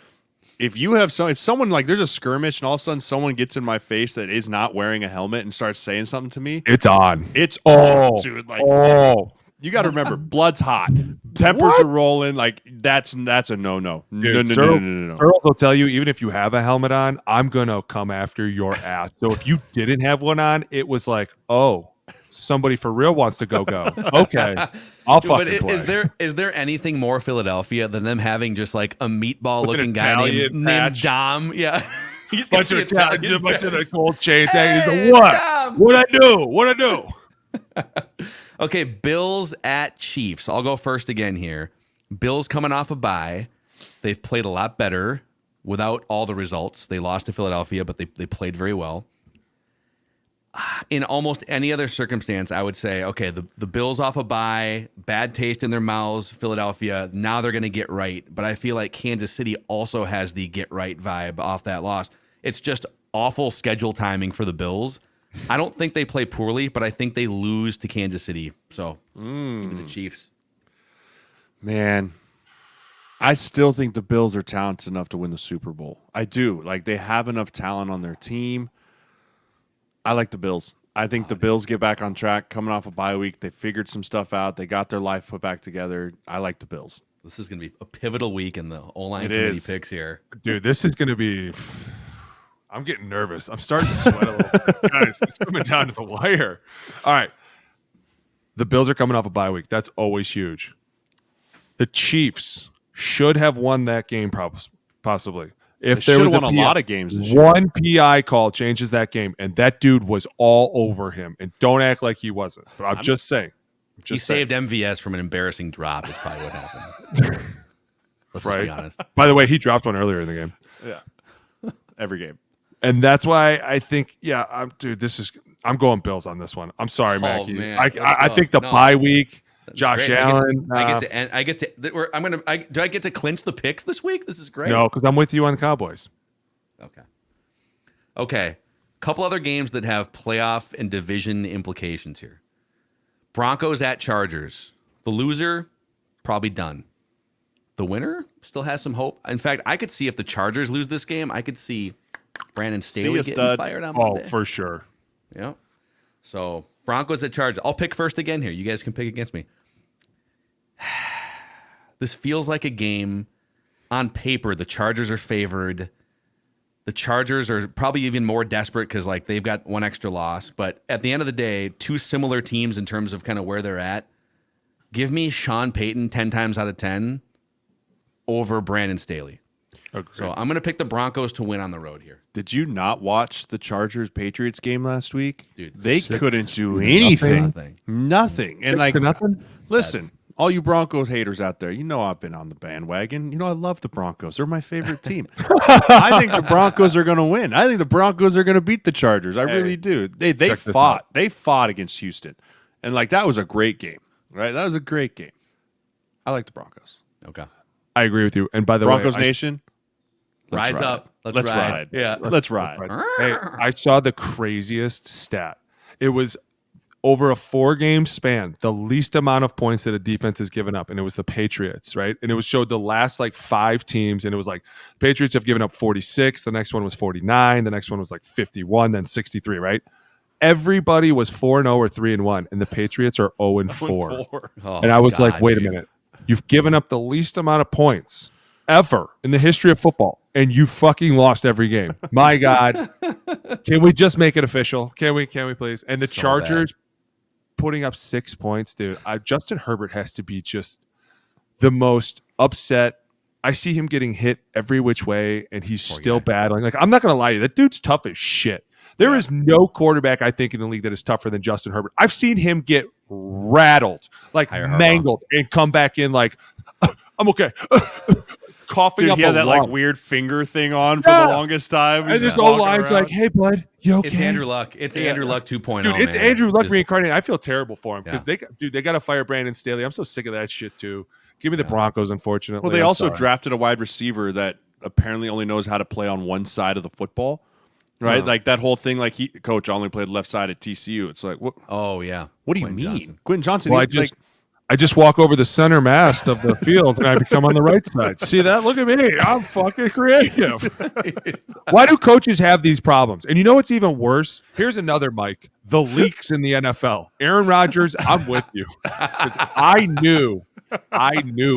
if someone like there's a skirmish and all of a sudden someone gets in my face that is not wearing a helmet and starts saying something to me, it's on. It's on, dude. Like, you got to remember, blood's hot, tempers are rolling. Like that's a no. No. Sirles will tell you, even if you have a helmet on, I'm gonna come after your ass. So if you didn't have one on, it was like, oh, somebody for real wants to go. Okay, I'll fucking play. Is there anything more Philadelphia than them having just like a meatball looking guy named Dom? Yeah, he's a bunch of the gold chains. Hey, he's like, what I do? Okay, Bills at Chiefs. I'll go first again here. Bills coming off a bye. They've played a lot better without all the results. They lost to Philadelphia, but they played very well. in almost any other circumstance, I would say, okay, the Bills off a bye, bad taste in their mouths, Philadelphia, now they're going to get right. But I feel like Kansas City also has the get right vibe off that loss. It's just awful schedule timing for the Bills. I don't think they play poorly, but I think they lose to Kansas City. So give me the Chiefs. Man, I still think the Bills are talented enough to win the Super Bowl. I do. Like, they have enough talent on their team. I like the Bills. I think the Bills get back on track coming off a bye week. They figured some stuff out. They got their life put back together. I like the Bills. This is going to be a pivotal week in the OLine Committee picks here. Dude, this is going to be... I'm getting nervous. I'm starting to sweat a little bit. Guys, it's coming down to the wire. All right. The Bills are coming off a bye week. That's always huge. The Chiefs should have won that game possibly. If there was won a lot of games this year. One PI call changes that game, and that dude was all over him. And don't act like he wasn't. But I'm just saying. He saved MVS from an embarrassing drop is probably what happened. Let's just be honest. By the way, he dropped one earlier in the game. Yeah. Every game. And that's why I think, I'm going Bills on this one. I'm sorry, Mackey. Man. I think the bye week, Josh Allen. I get to. Do I get to clinch the picks this week? This is great. No, because I'm with you on the Cowboys. Okay. Couple other games that have playoff and division implications here. Broncos at Chargers. The loser, probably done. The winner still has some hope. In fact, I could see if the Chargers lose this game, I could see Brandon Staley getting fired on Monday. Oh, for sure. Yeah. So Broncos at Chargers. I'll pick first again here. You guys can pick against me. This feels like a game on paper. The Chargers are favored. The Chargers are probably even more desperate because like they've got one extra loss. But at the end of the day, two similar teams in terms of kind of where they're at. Give me Sean Payton 10 times out of 10 over Brandon Staley. Okay. So I'm going to pick the Broncos to win on the road here. Did you not watch the Chargers-Patriots game last week? Dude, they couldn't do anything. Nothing. And like, 6-0? Listen, all you Broncos haters out there, you know I've been on the bandwagon. You know I love the Broncos. They're my favorite team. I think the Broncos are going to win. I think the Broncos are going to beat the Chargers. I really do. They fought. They fought against Houston. And like that was a great game. Right? That was a great game. I like the Broncos. Okay. I agree with you. And by the Broncos way, Nation, Rise up. Let's ride. Yeah, let's ride. Hey, I saw the craziest stat. It was over a 4-game span, the least amount of points that a defense has given up, and it was the Patriots, right? And it showed the last like 5 teams, and it was like Patriots have given up 46, the next one was 49, the next one was like 51, then 63, right? Everybody was 4-0 or 3-1, and the Patriots are 0-4. And I was like, wait a minute. You've given up the least amount of points ever in the history of football, and you fucking lost every game. My God. Can we just make it official? Can we please? And the Chargers putting up 6 points, dude. Justin Herbert has to be just the most upset. I see him getting hit every which way, and he's still battling. Like, I'm not going to lie to you. That dude's tough as shit. There is no quarterback, I think, in the league that is tougher than Justin Herbert. I've seen him get rattled, like mangled, and come back in like, I'm okay. Coughing Dude, up he had a that lung. like weird finger thing on for the longest time. And just O-line's like, hey, bud, you okay? It's Andrew Luck. It's Andrew Luck 2.0. Dude, it's man. Andrew Luck reincarnated. I feel terrible for him because they got to fire Brandon Staley. I'm so sick of that shit too. Give me the Broncos, unfortunately. Well, they also drafted a wide receiver that apparently only knows how to play on one side of the football. Right? Like that whole thing, like coach only played left side at TCU. It's like, what? Oh, yeah. What do you mean? Quentin Johnson. Well, I just walk over the center mast of the field and I become on the right side. See that? Look at me. I'm fucking creative. Why do coaches have these problems? And you know what's even worse? Here's another, Mike. The leaks in the NFL. Aaron Rodgers, I'm with you. I knew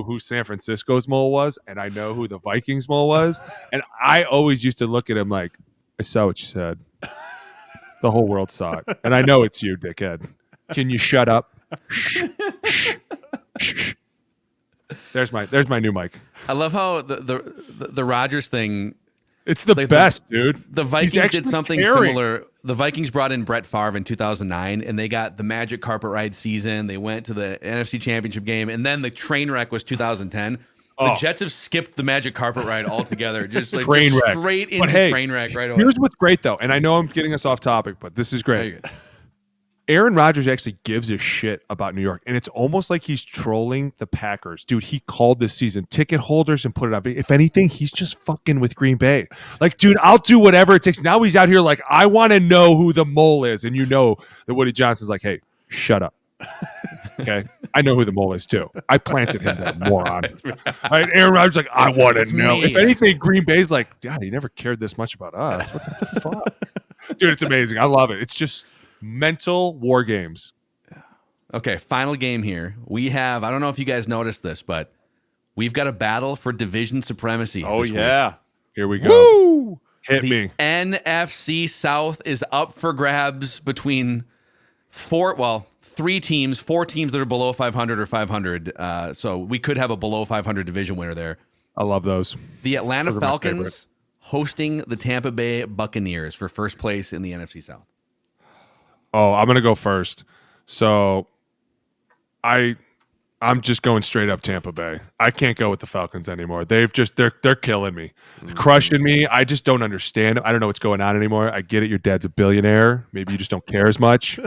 who San Francisco's mole was, and I know who the Vikings mole was. And I always used to look at him like, I saw what you said. The whole world saw it. And I know it's you, dickhead. Can you shut up? Shh. There's my new mic. I love how the Rodgers thing. It's the best, dude. The Vikings did something similar. The Vikings brought in Brett Favre in 2009, and they got the magic carpet ride season. They went to the NFC Championship game, and then the train wreck was 2010. The Jets have skipped the magic carpet ride altogether. Just like straight into train wreck right away. Here's what's great, though, and I know I'm getting us off topic, but this is great. Aaron Rodgers actually gives a shit about New York, and it's almost like he's trolling the Packers. Dude, he called this season ticket holders and put it up. If anything, he's just fucking with Green Bay. Like, dude, I'll do whatever it takes. Now he's out here like, I want to know who the mole is. And you know that Woody Johnson's like, hey, shut up. Okay? I know who the mole is, too. I planted him, that moron. Right? Aaron Rodgers like, I want to know. me. If anything, Green Bay's like, God, he never cared this much about us. What the fuck? Dude, it's amazing. I love it. It's just mental war games. Okay, final game here. We have, I don't know if you guys noticed this, but we've got a battle for division supremacy. Oh, this week. yeah. Here we go. Woo! Hit The me. NFC South is up for grabs between three teams, four teams that are below 500 or 500. So we could have a below 500 division winner there. I love those. The Atlanta Those are my Falcons hosting the Tampa Bay Buccaneers for first place in the NFC South. Oh, I'm gonna go first. So I'm just going straight up Tampa Bay. I can't go with the Falcons anymore. They're killing me. Crushing me. I just don't understand. I don't know what's going on anymore. I get it, your dad's a billionaire. Maybe you just don't care as much.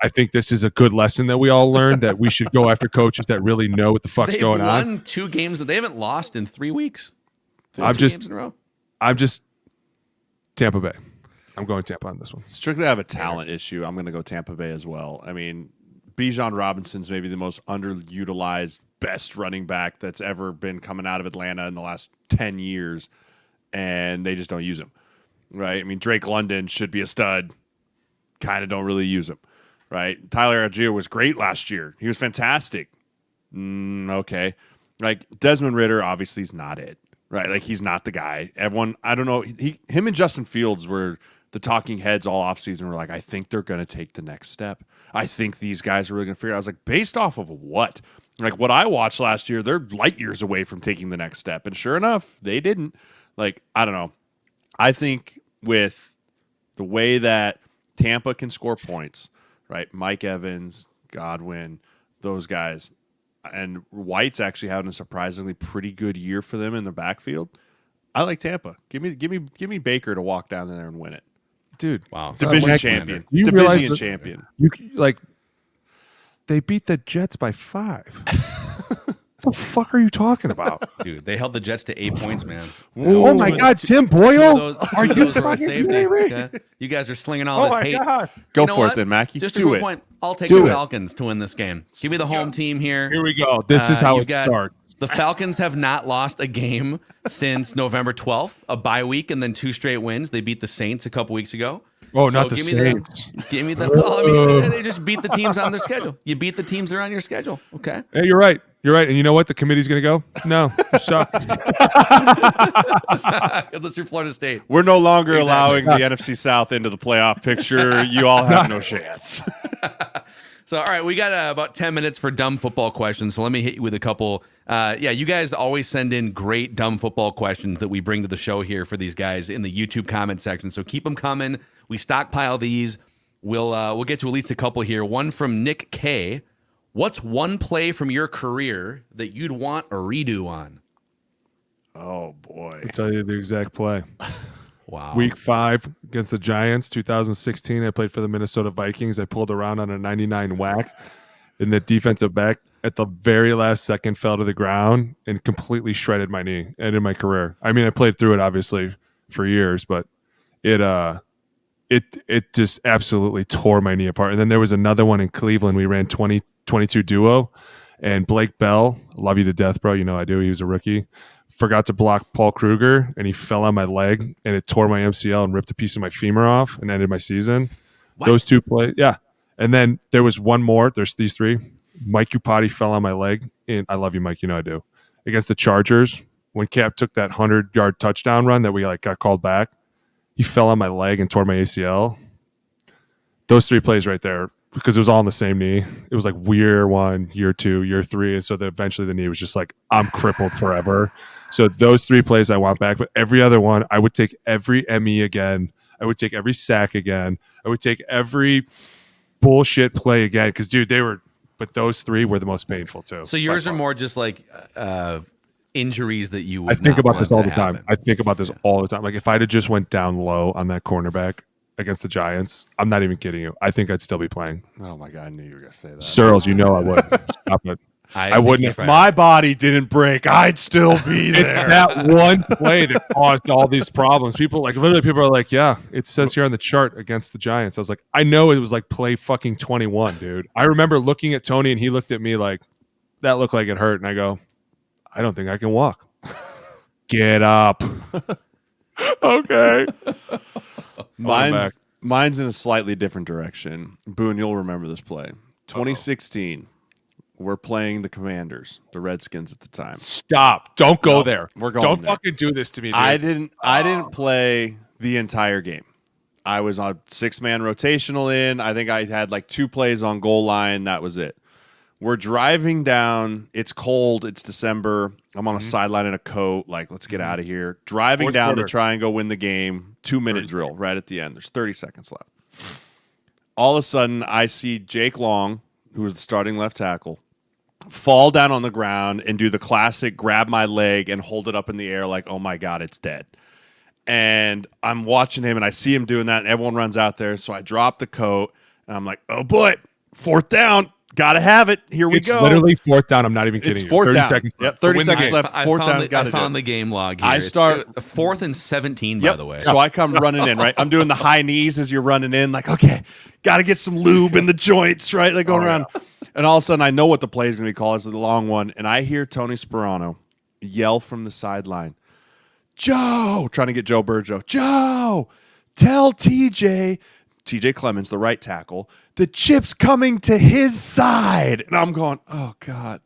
I think this is a good lesson that we all learned, that we should go after coaches that really know what the fuck's They've going on. won 2 games. They haven't lost in 3 weeks. I'm Two just games in a row. Tampa Bay. I'm going Tampa on this one. Strictly have a talent issue. I'm going to go Tampa Bay as well. I mean, Bijan Robinson's maybe the most underutilized, best running back that's ever been coming out of Atlanta in the last 10 years, and they just don't use him, right? I mean, Drake London should be a stud. Kind of don't really use him, right? Tyler Algier was great last year. He was fantastic. Okay. Like, Desmond Ridder obviously is not it, right? Like, he's not the guy. Everyone, I don't know, him and Justin Fields were the talking heads all offseason. Were like, I think they're going to take the next step. I think these guys are really going to figure it out. I was like, based off of what? Like, what I watched last year, they're light years away from taking the next step. And sure enough, they didn't. Like, I don't know. I think with the way that Tampa can score points, right? Mike Evans, Godwin, those guys, and White's actually having a surprisingly pretty good year for them in the backfield. I like Tampa. Give me Baker to walk down there and win it. Dude, Wow. Division Mackey, champion. you realize Division that- champion. You like they beat the Jets by 5. What the fuck are you talking about? Dude, they held the Jets to 8 points, man. Oh my God, Tim Two Boyle! of Are you those were a fucking safety. kidding me? Okay? You guys are slinging all Oh this my hate. God! Go You know for what? it then, Mackey. Just to Do prove a it. point, I'll take Do the it. Falcons to win this game. Give me the home team here. Here we go. This is how You it got- starts. The Falcons have not lost a game since November 12th, a bye week, and then 2 straight wins. They beat the Saints a couple weeks ago. Oh, So not the give me Saints. Give me the. Well, I mean, they just beat the teams on their schedule. You beat the teams that are on your schedule. Okay. Hey, you're right. You're right. And you know what? The committee's going to go? No, you suck. Unless you're Florida State. We're no longer Exactly. allowing the NFC South into the playoff picture. You all have no chance. So, all right, we got about 10 minutes for dumb football questions. So let me hit you with a couple. You guys always send in great dumb football questions that we bring to the show here for these guys in the YouTube comment section. So keep them coming. We stockpile these. We'll get to at least a couple here. One from Nick K. What's one play from your career that you'd want a redo on? Oh, boy. I'll tell you the exact play. Wow. Week 5 against the Giants, 2016. I played for the Minnesota Vikings. I pulled around on a 99 whack, and the defensive back at the very last second fell to the ground and completely shredded my knee. Ended my career. I mean, I played through it obviously for years, but it just absolutely tore my knee apart. And then there was another one in Cleveland. We ran 20-22 duo, and Blake Bell, love you to death, bro. You know I do. He was a rookie. Forgot to block Paul Kruger, and he fell on my leg, and it tore my MCL and ripped a piece of my femur off and ended my season. What? Those 2 plays, yeah. And then there was one more. There's these 3. Mike Upati fell on my leg, and I love you, Mike. You know I do. Against the Chargers, when Cap took that 100-yard touchdown run that we got called back, he fell on my leg and tore my ACL. Those 3 plays right there, because it was all on the same knee. It was like year 1, year 2, year 3. And so eventually the knee was just like, I'm crippled forever. So those 3 plays I want back. But every other one, I would take every ME again. I would take every sack again. I would take every bullshit play again. Because, dude, but those 3 were the most painful too. So yours are more just like injuries that you would I think not about want this all to the time. happen. I think about this all the time. Like if I'd have just went down low on that cornerback against the Giants, I'm not even kidding you. I think I'd still be playing. Oh my God, I knew you were gonna say that. Sirles, you know I would. Stop it. I think wouldn't. you're If right. My body didn't break, I'd still be there. it's that one play that caused all these problems. People are like, yeah, it says here on the chart against the Giants. I was like, I know it was like play fucking 21, dude. I remember looking at Tony and he looked at me like, that looked like it hurt. And I go, I don't think I can walk. Get up. Okay. Mine's in a slightly different direction. Boone, you'll remember this play. 2016. We're playing the Commanders, the Redskins at the time. Stop. Don't go Nope, there. we're going Don't there. fucking do this to me, dude. I didn't play the entire game. I was on 6-man rotational in. I think I had like 2 plays on goal line. That was it. We're driving down. It's cold. It's December. I'm on a sideline in a coat. Like, let's get out of here. Driving Fourth down quarter. to try and go win the game. 2-minute drill right at the end. There's 30 seconds left. All of a sudden, I see Jake Long, who was the starting left tackle, fall down on the ground and do the classic grab my leg and hold it up in the air like, oh my God, it's dead. And I'm watching him and I see him doing that and everyone runs out there. So I drop the coat and I'm like, oh boy, 4th down. Gotta have it. Here we It's go. literally 4th down. I'm not even kidding It's you. 4th 30 down. seconds Yep, left. 30 To win the seconds game. left. I 4th down. I found the game log here. I start 4th and 17, by Yep. the way. So I come running in, right? I'm doing the high knees as you're running in, like, okay, got to get some lube in the joints, right? Like going around. And all of a sudden, I know what the play is going to be called. It's the long one. And I hear Tony Sperano yell from the sideline, Joe, trying to get Joe Burjo, Joe, tell TJ Clemens, the right tackle, the chip's coming to his side. And I'm going, oh, God,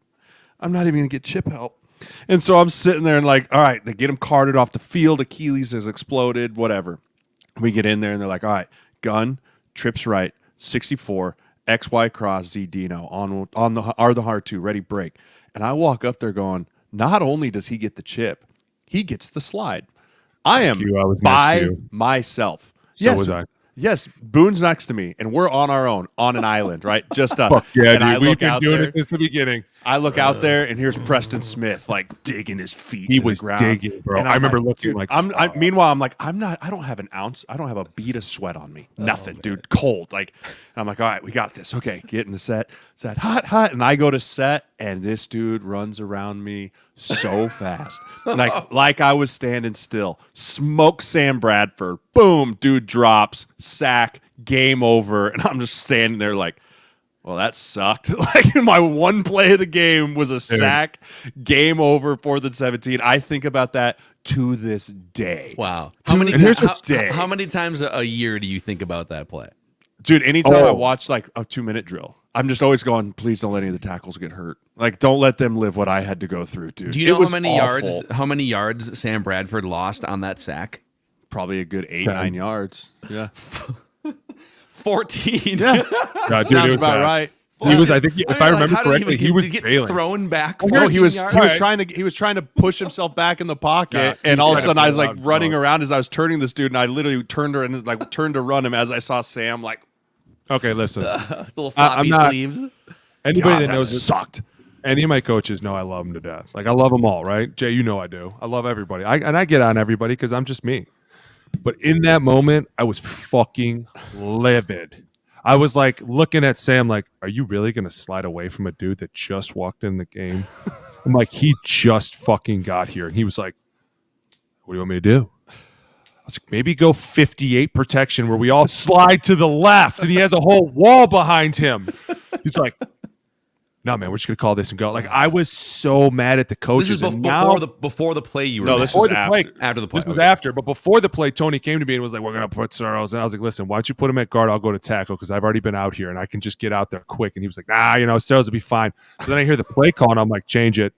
I'm not even going to get chip help. And so I'm sitting there and like, all right, they get him carted off the field. Achilles has exploded, whatever. We get in there and they're like, all right, gun, trips right, 64, XY cross, Z Dino, on the hard 2, ready, break. And I walk up there going, not only does he get the chip, he gets the slide. I am you. I was next to by you. myself. So was I. Yes, Boone's next to me, and we're on our own, on an island, right? Just us. Fuck yeah, and dude. I We've look been out doing there. it since the beginning. I look out there, and here's Preston Smith, like digging his feet. He in was the ground. digging, bro. And I I'm remember like, looking dude, like, meanwhile, I'm like, I don't have an ounce. I don't have a bead of sweat on me. Nothing, dude. Cold. Like, and I'm like, all right, we got this. Okay, get in the set. Set, hot. And I go to set, and this dude runs around me so fast. Like I was standing still. Smoke Sam Bradford. Boom, dude drops. Sack. Game over. And I'm just standing there like, well, that sucked. Like my one play of the game was a sack. Game over, 4th and 17. I think about that to this day. Wow. How many times a year do you think about that play? Dude, anytime I watch like a 2-minute drill, I'm just always going, please don't let any of the tackles get hurt. Like, don't let them live what I had to go through, dude. Do you know was how many yards Sam Bradford lost on that sack? Probably a good 8-9 yards. Yeah. 14. Yeah. God, dude, Sounds it was about bad. right. He was, I think, if I remember how did correctly, he was get failing. thrown back. No, he was 14 yards? he was trying to push himself back in the pocket, Yeah, and all of a sudden I was like loud, running bro. around as I was turning this dude, and I literally turned to run him as I saw Sam like, Okay, listen. Little floppy sleeves. Anybody God, that that knows it, sucked. any of my coaches know I love them to death. Like I love them all, right? Jay, you know I do. I love everybody. I get on everybody because I'm just me. But in that moment, I was fucking livid. I was like looking at Sam like, are you really going to slide away from a dude that just walked in the game? I'm like, he just fucking got here. And he was like, what do you want me to do? I was like, maybe go 58 protection where we all slide to the left and he has a whole wall behind him. He's like, no, man, we're just going to call this and go. Like, I was so mad at the coaches. This is before the play you were No, mad. this was After the play. This was after, but before the play, Tony came to me and was like, we're going to put Sirles. And I was like, listen, why don't you put him at guard? I'll go to tackle because I've already been out here and I can just get out there quick. And he was like, nah, Sirles will be fine. So then I hear the play call and I'm like, change it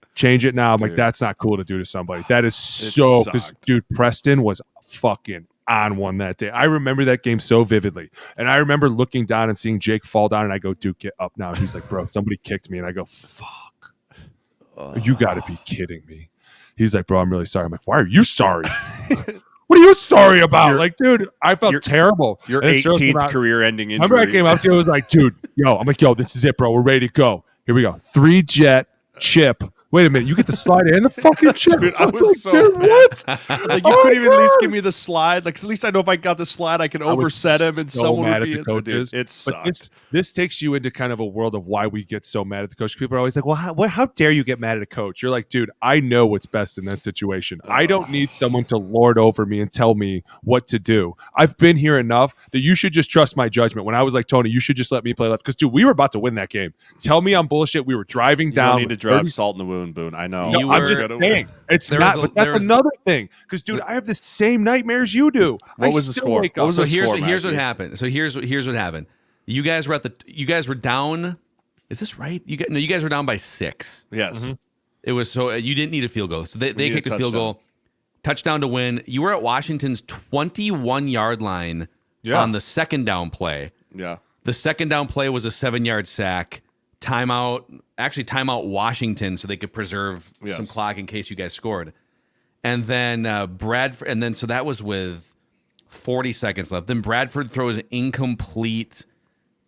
now. I'm like, that's not cool to do to somebody. That is so, because dude, Preston was fucking on one that day. I remember that game so vividly. And I remember looking down and seeing Jake fall down and I go, dude, get up now. And he's like, bro, somebody kicked me. And I go, fuck. You got to be kidding me. He's like, bro, I'm really sorry. I'm like, why are you sorry? What are you sorry about? Like, dude, I felt terrible. Your And Sirles came 18th out- career-ending injury. Remember I came up to you and was like, dude, I'm like, yo, this is it, bro. We're ready to go. Here we go. 3-jet chip wait a minute, you get the slide and the fucking chip. Dude, I was like, so dude, mad. what? Like, you couldn't even at least give me the slide. Like, at least I know if I got the slide, I can I was overset him and so someone mad would at be the coaches. Dude, it But sucked. this takes you into kind of a world of why we get so mad at the coach. People are always like, well, how dare you get mad at a coach? You're like, dude, I know what's best in that situation. I don't need someone to lord over me and tell me what to do. I've been here enough that you should just trust my judgment. When I was like, Tony, you should just let me play left. Because, dude, we were about to win that game. Tell me I'm bullshit. We were driving You down. don't need to drive salt in the wound, Boone. I know. You I'm were- just saying. It's There not, was a- but that's there was- another thing. Because, dude, I have the same nightmares you do. What I was the still score? wake What up. was So the here's score, what Mackey? happened. So here's what happened. You guys were down. Is this right? You guys were down by 6. Yes. It was so you didn't need a field goal. So they need a kicked a field touchdown. goal, touchdown to win. You were at Washington's 21-yard line Yeah. on the second down play. Yeah. The second down play was a 7-yard sack. Timeout Washington so they could preserve Yes. some clock in case you guys scored. And then so that was with 40 seconds left. Then Bradford throws incomplete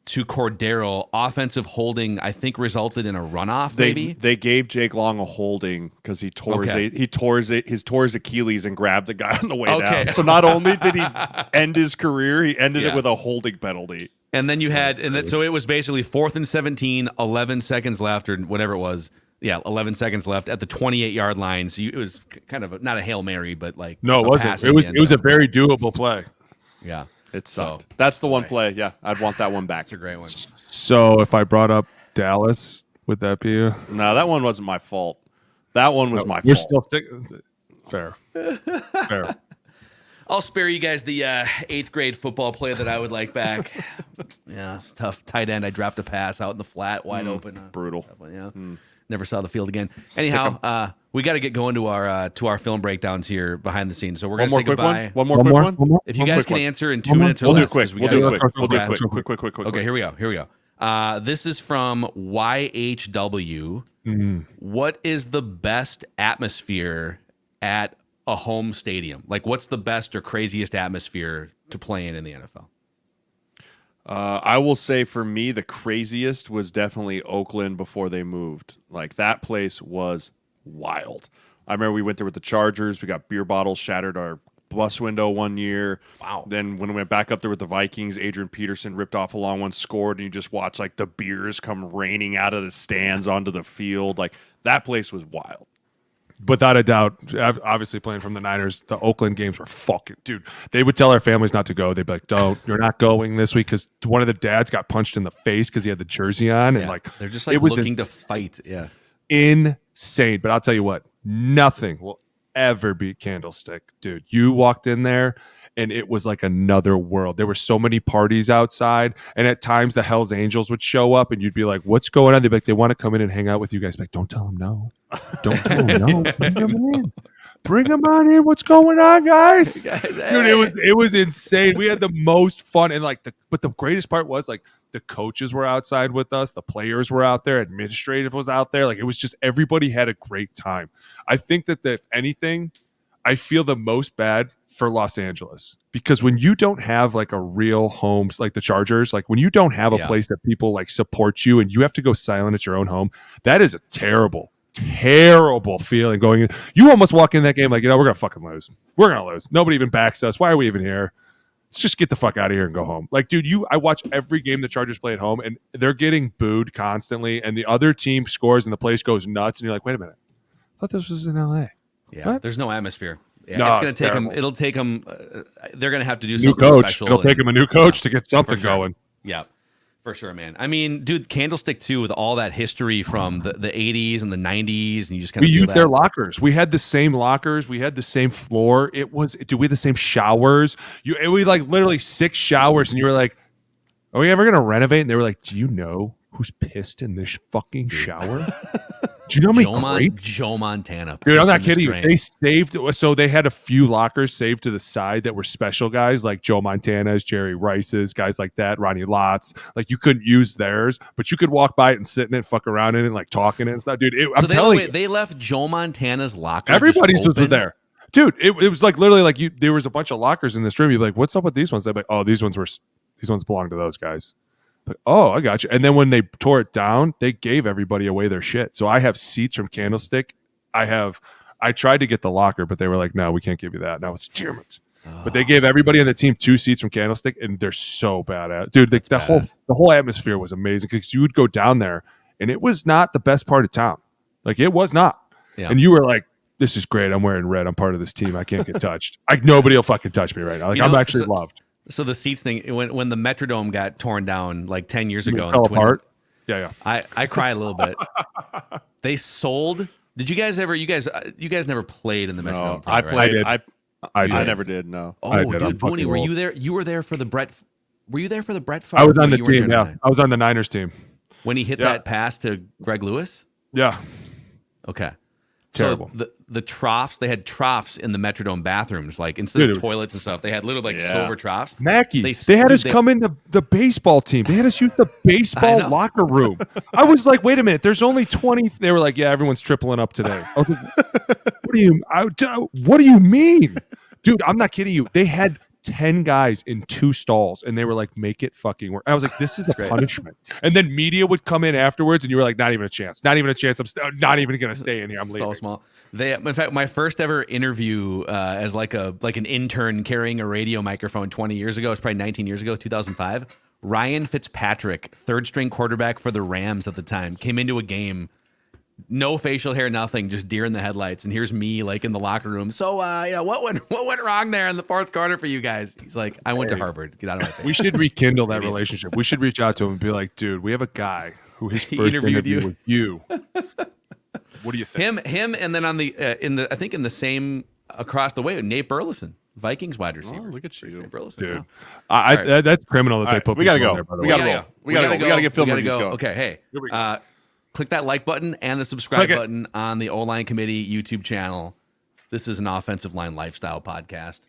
to Cordero. Offensive holding, I think, resulted in a runoff. Maybe They gave Jake Long a holding because he tore Okay. he tore his Achilles and grabbed the guy on the way Okay. down. So not only did he end his career, he ended Yeah. it with a holding penalty. And then you had, so it was basically 4th and 17, 11 seconds left, or whatever it was. Yeah, 11 seconds left at the 28-yard line. So it was kind of not a Hail Mary, but like No, it a wasn't. pass It in was the end it was a zone. very doable play. Yeah. It So, sucked. That's the one play. Yeah, I'd want that one back. That's a great one. So if I brought up Dallas, would that be a No, that one wasn't my fault. That one was my You're fault. still sticking. Fair. Fair. I'll spare you guys the 8th grade football play that I would like back. Yeah, it's tough. Tight end. I dropped a pass out in the flat, wide open. Brutal. Yeah. Never saw the field again. Anyhow, we got to get going to our film breakdowns here behind the scenes. So we're One gonna more say quick goodbye. one. One more quick one. One more? If you One guys quick can one. answer in 2 One more? minutes or We'll do less, it quick. 'cause we We'll gotta do go. it quick. We'll do it Okay. quick. Okay, here we go. This is from YHW. What is the best atmosphere at a home stadium? Like, what's the best or craziest atmosphere to play in the NFL? I will say for me, the craziest was definitely Oakland before they moved. Like, that place was wild. I remember we went there with the Chargers. We got beer bottles shattered our bus window one year. Wow. Then when we went back up there with the Vikings, Adrian Peterson ripped off a long one, scored, and you just watch like the beers come raining out of the stands onto the field. Like, that place was wild. Without a doubt, obviously playing from the Niners, the Oakland games were fucking, dude. They would tell our families not to go. They'd be like, "Don't, you're not going this week," because one of the dads got punched in the face because he had the jersey on, and Yeah, like they're just like it was looking to fight. Yeah. insane. But I'll tell you what, nothing will ever beat Candlestick, dude. You walked in there and it was like another world. There were so many parties outside, and at times the Hells Angels would show up, and you'd be like, "What's going on?" They'd be like, "They want to come in and hang out with you guys." Like, don't tell them no. Don't tell them no. Bring them in. Bring them on in. What's going on, guys? Dude, it was insane. We had the most fun, and like but the greatest part was like the coaches were outside with us, the players were out there, administrative was out there. Like, it was just everybody had a great time. I think that if anything, I feel the most bad for Los Angeles, because when you don't have like a real home, like the Chargers, like when you don't have a place that people like support you and you have to go silent at your own home, that is a terrible feeling going in. You almost walk in that game like, we're going to fucking lose. We're going to lose. Nobody even backs us. Why are we even here? Let's just get the fuck out of here and go home. Like, dude, I watch every game the Chargers play at home, and they're getting booed constantly, and the other team scores and the place goes nuts, and you're like, wait a minute. I thought this was in LA. Yeah. What? There's no atmosphere. Yeah, No, it's going it's to take terrible. them. It'll take them. They're going to have to do New something coach. special. It'll take him a new coach to get something for sure. going. Yeah, for sure, man. I mean, dude, Candlestick too, with all that history from the 80s and the 90s, and you just kind We of used their lockers. We had the same lockers. We had the same floor. We had the same showers. We like literally 6 showers, and you were like, "Are we ever gonna renovate?" And they were like, "Do you know who's pissed in this fucking shower? Do you know how many greats?" Joe Montana. Dude, I'm not pissed in kidding this you. drain. They saved, so they had a few lockers saved to the side that were special guys like Joe Montana's, Jerry Rice's, guys like that, Ronnie Lott's. Like, you couldn't use theirs, but you could walk by it and sit in it, fuck around in it, and like talk in it and stuff. Dude, I'm telling you, they left Joe Montana's locker. everybody's just was open. there. Dude, it was like literally like there was a bunch of lockers in this room. You'd be like, "What's up with these ones?" They'd be like, "Oh, these ones belong to those guys." Like, oh, I got you. And then when they tore it down, they gave everybody away their shit. So I have seats from Candlestick. I tried to get the locker, but they were like, no, we can't give you that. And I was like, damn it. But they gave everybody on the team 2 seats from Candlestick, and they're so bad at it. Dude, the whole atmosphere was amazing because you would go down there, and it was not the best part of town. Like, it was not. Yeah. And you were like, this is great. I'm wearing red. I'm part of this team. I can't get touched. Like, nobody will fucking touch me right now. Like, I'm actually loved. So the seats thing, when the Metrodome got torn down like 10 years ago. It fell apart. Yeah. I cry a little bit. They sold. Did you guys ever? You guys never played in the Metrodome. I played. Right? I never did. No. Oh, dude, Booney, were you there? You were there for the Brett. Were you there for the Brett Favre? I was on the team. Yeah, I was on the Niners team when he hit that pass to Greg Lewis. Yeah. Okay. Terrible. So the troughs, they had troughs in the Metrodome bathrooms, like instead of toilets and stuff, they had little silver troughs. Mackey, they had us come in the baseball team. They had us use the baseball locker room. I was like, wait a minute, there's only 20. They were like, yeah, everyone's tripling up today. I was like, what do you mean? Dude, I'm not kidding you. They had 10 guys in 2 stalls, and they were like, make it fucking work. I was like, this is a punishment. And then media would come in afterwards, and you were like, not even a chance. Not even a chance. I'm not even going to stay in here. I'm leaving. So small. In fact, my first ever interview as like an intern carrying a radio microphone 20 years ago, it's probably 19 years ago, 2005. Ryan Fitzpatrick, 3rd string quarterback for the Rams at the time, came into a game. No facial hair, nothing, just deer in the headlights. And here's me, like in the locker room. So, what went wrong there in the 4th quarter for you guys? He's like, I went to Harvard. Get out of my face. We should rekindle that relationship. We should reach out to him and be like, dude, we have a guy who his first interview with you. What do you think? Him, and then on the I think in the same across the way, Nate Burleson, Vikings wide receiver. Oh, look at you, Nate Burleson. Dude. Right. That's criminal that they put. We gotta go. There, by the We way. gotta go. We gotta get film reviews going. Okay, hey. Here we go. Click that like button and the subscribe button on the OLine Committee YouTube channel. This is an offensive line lifestyle podcast.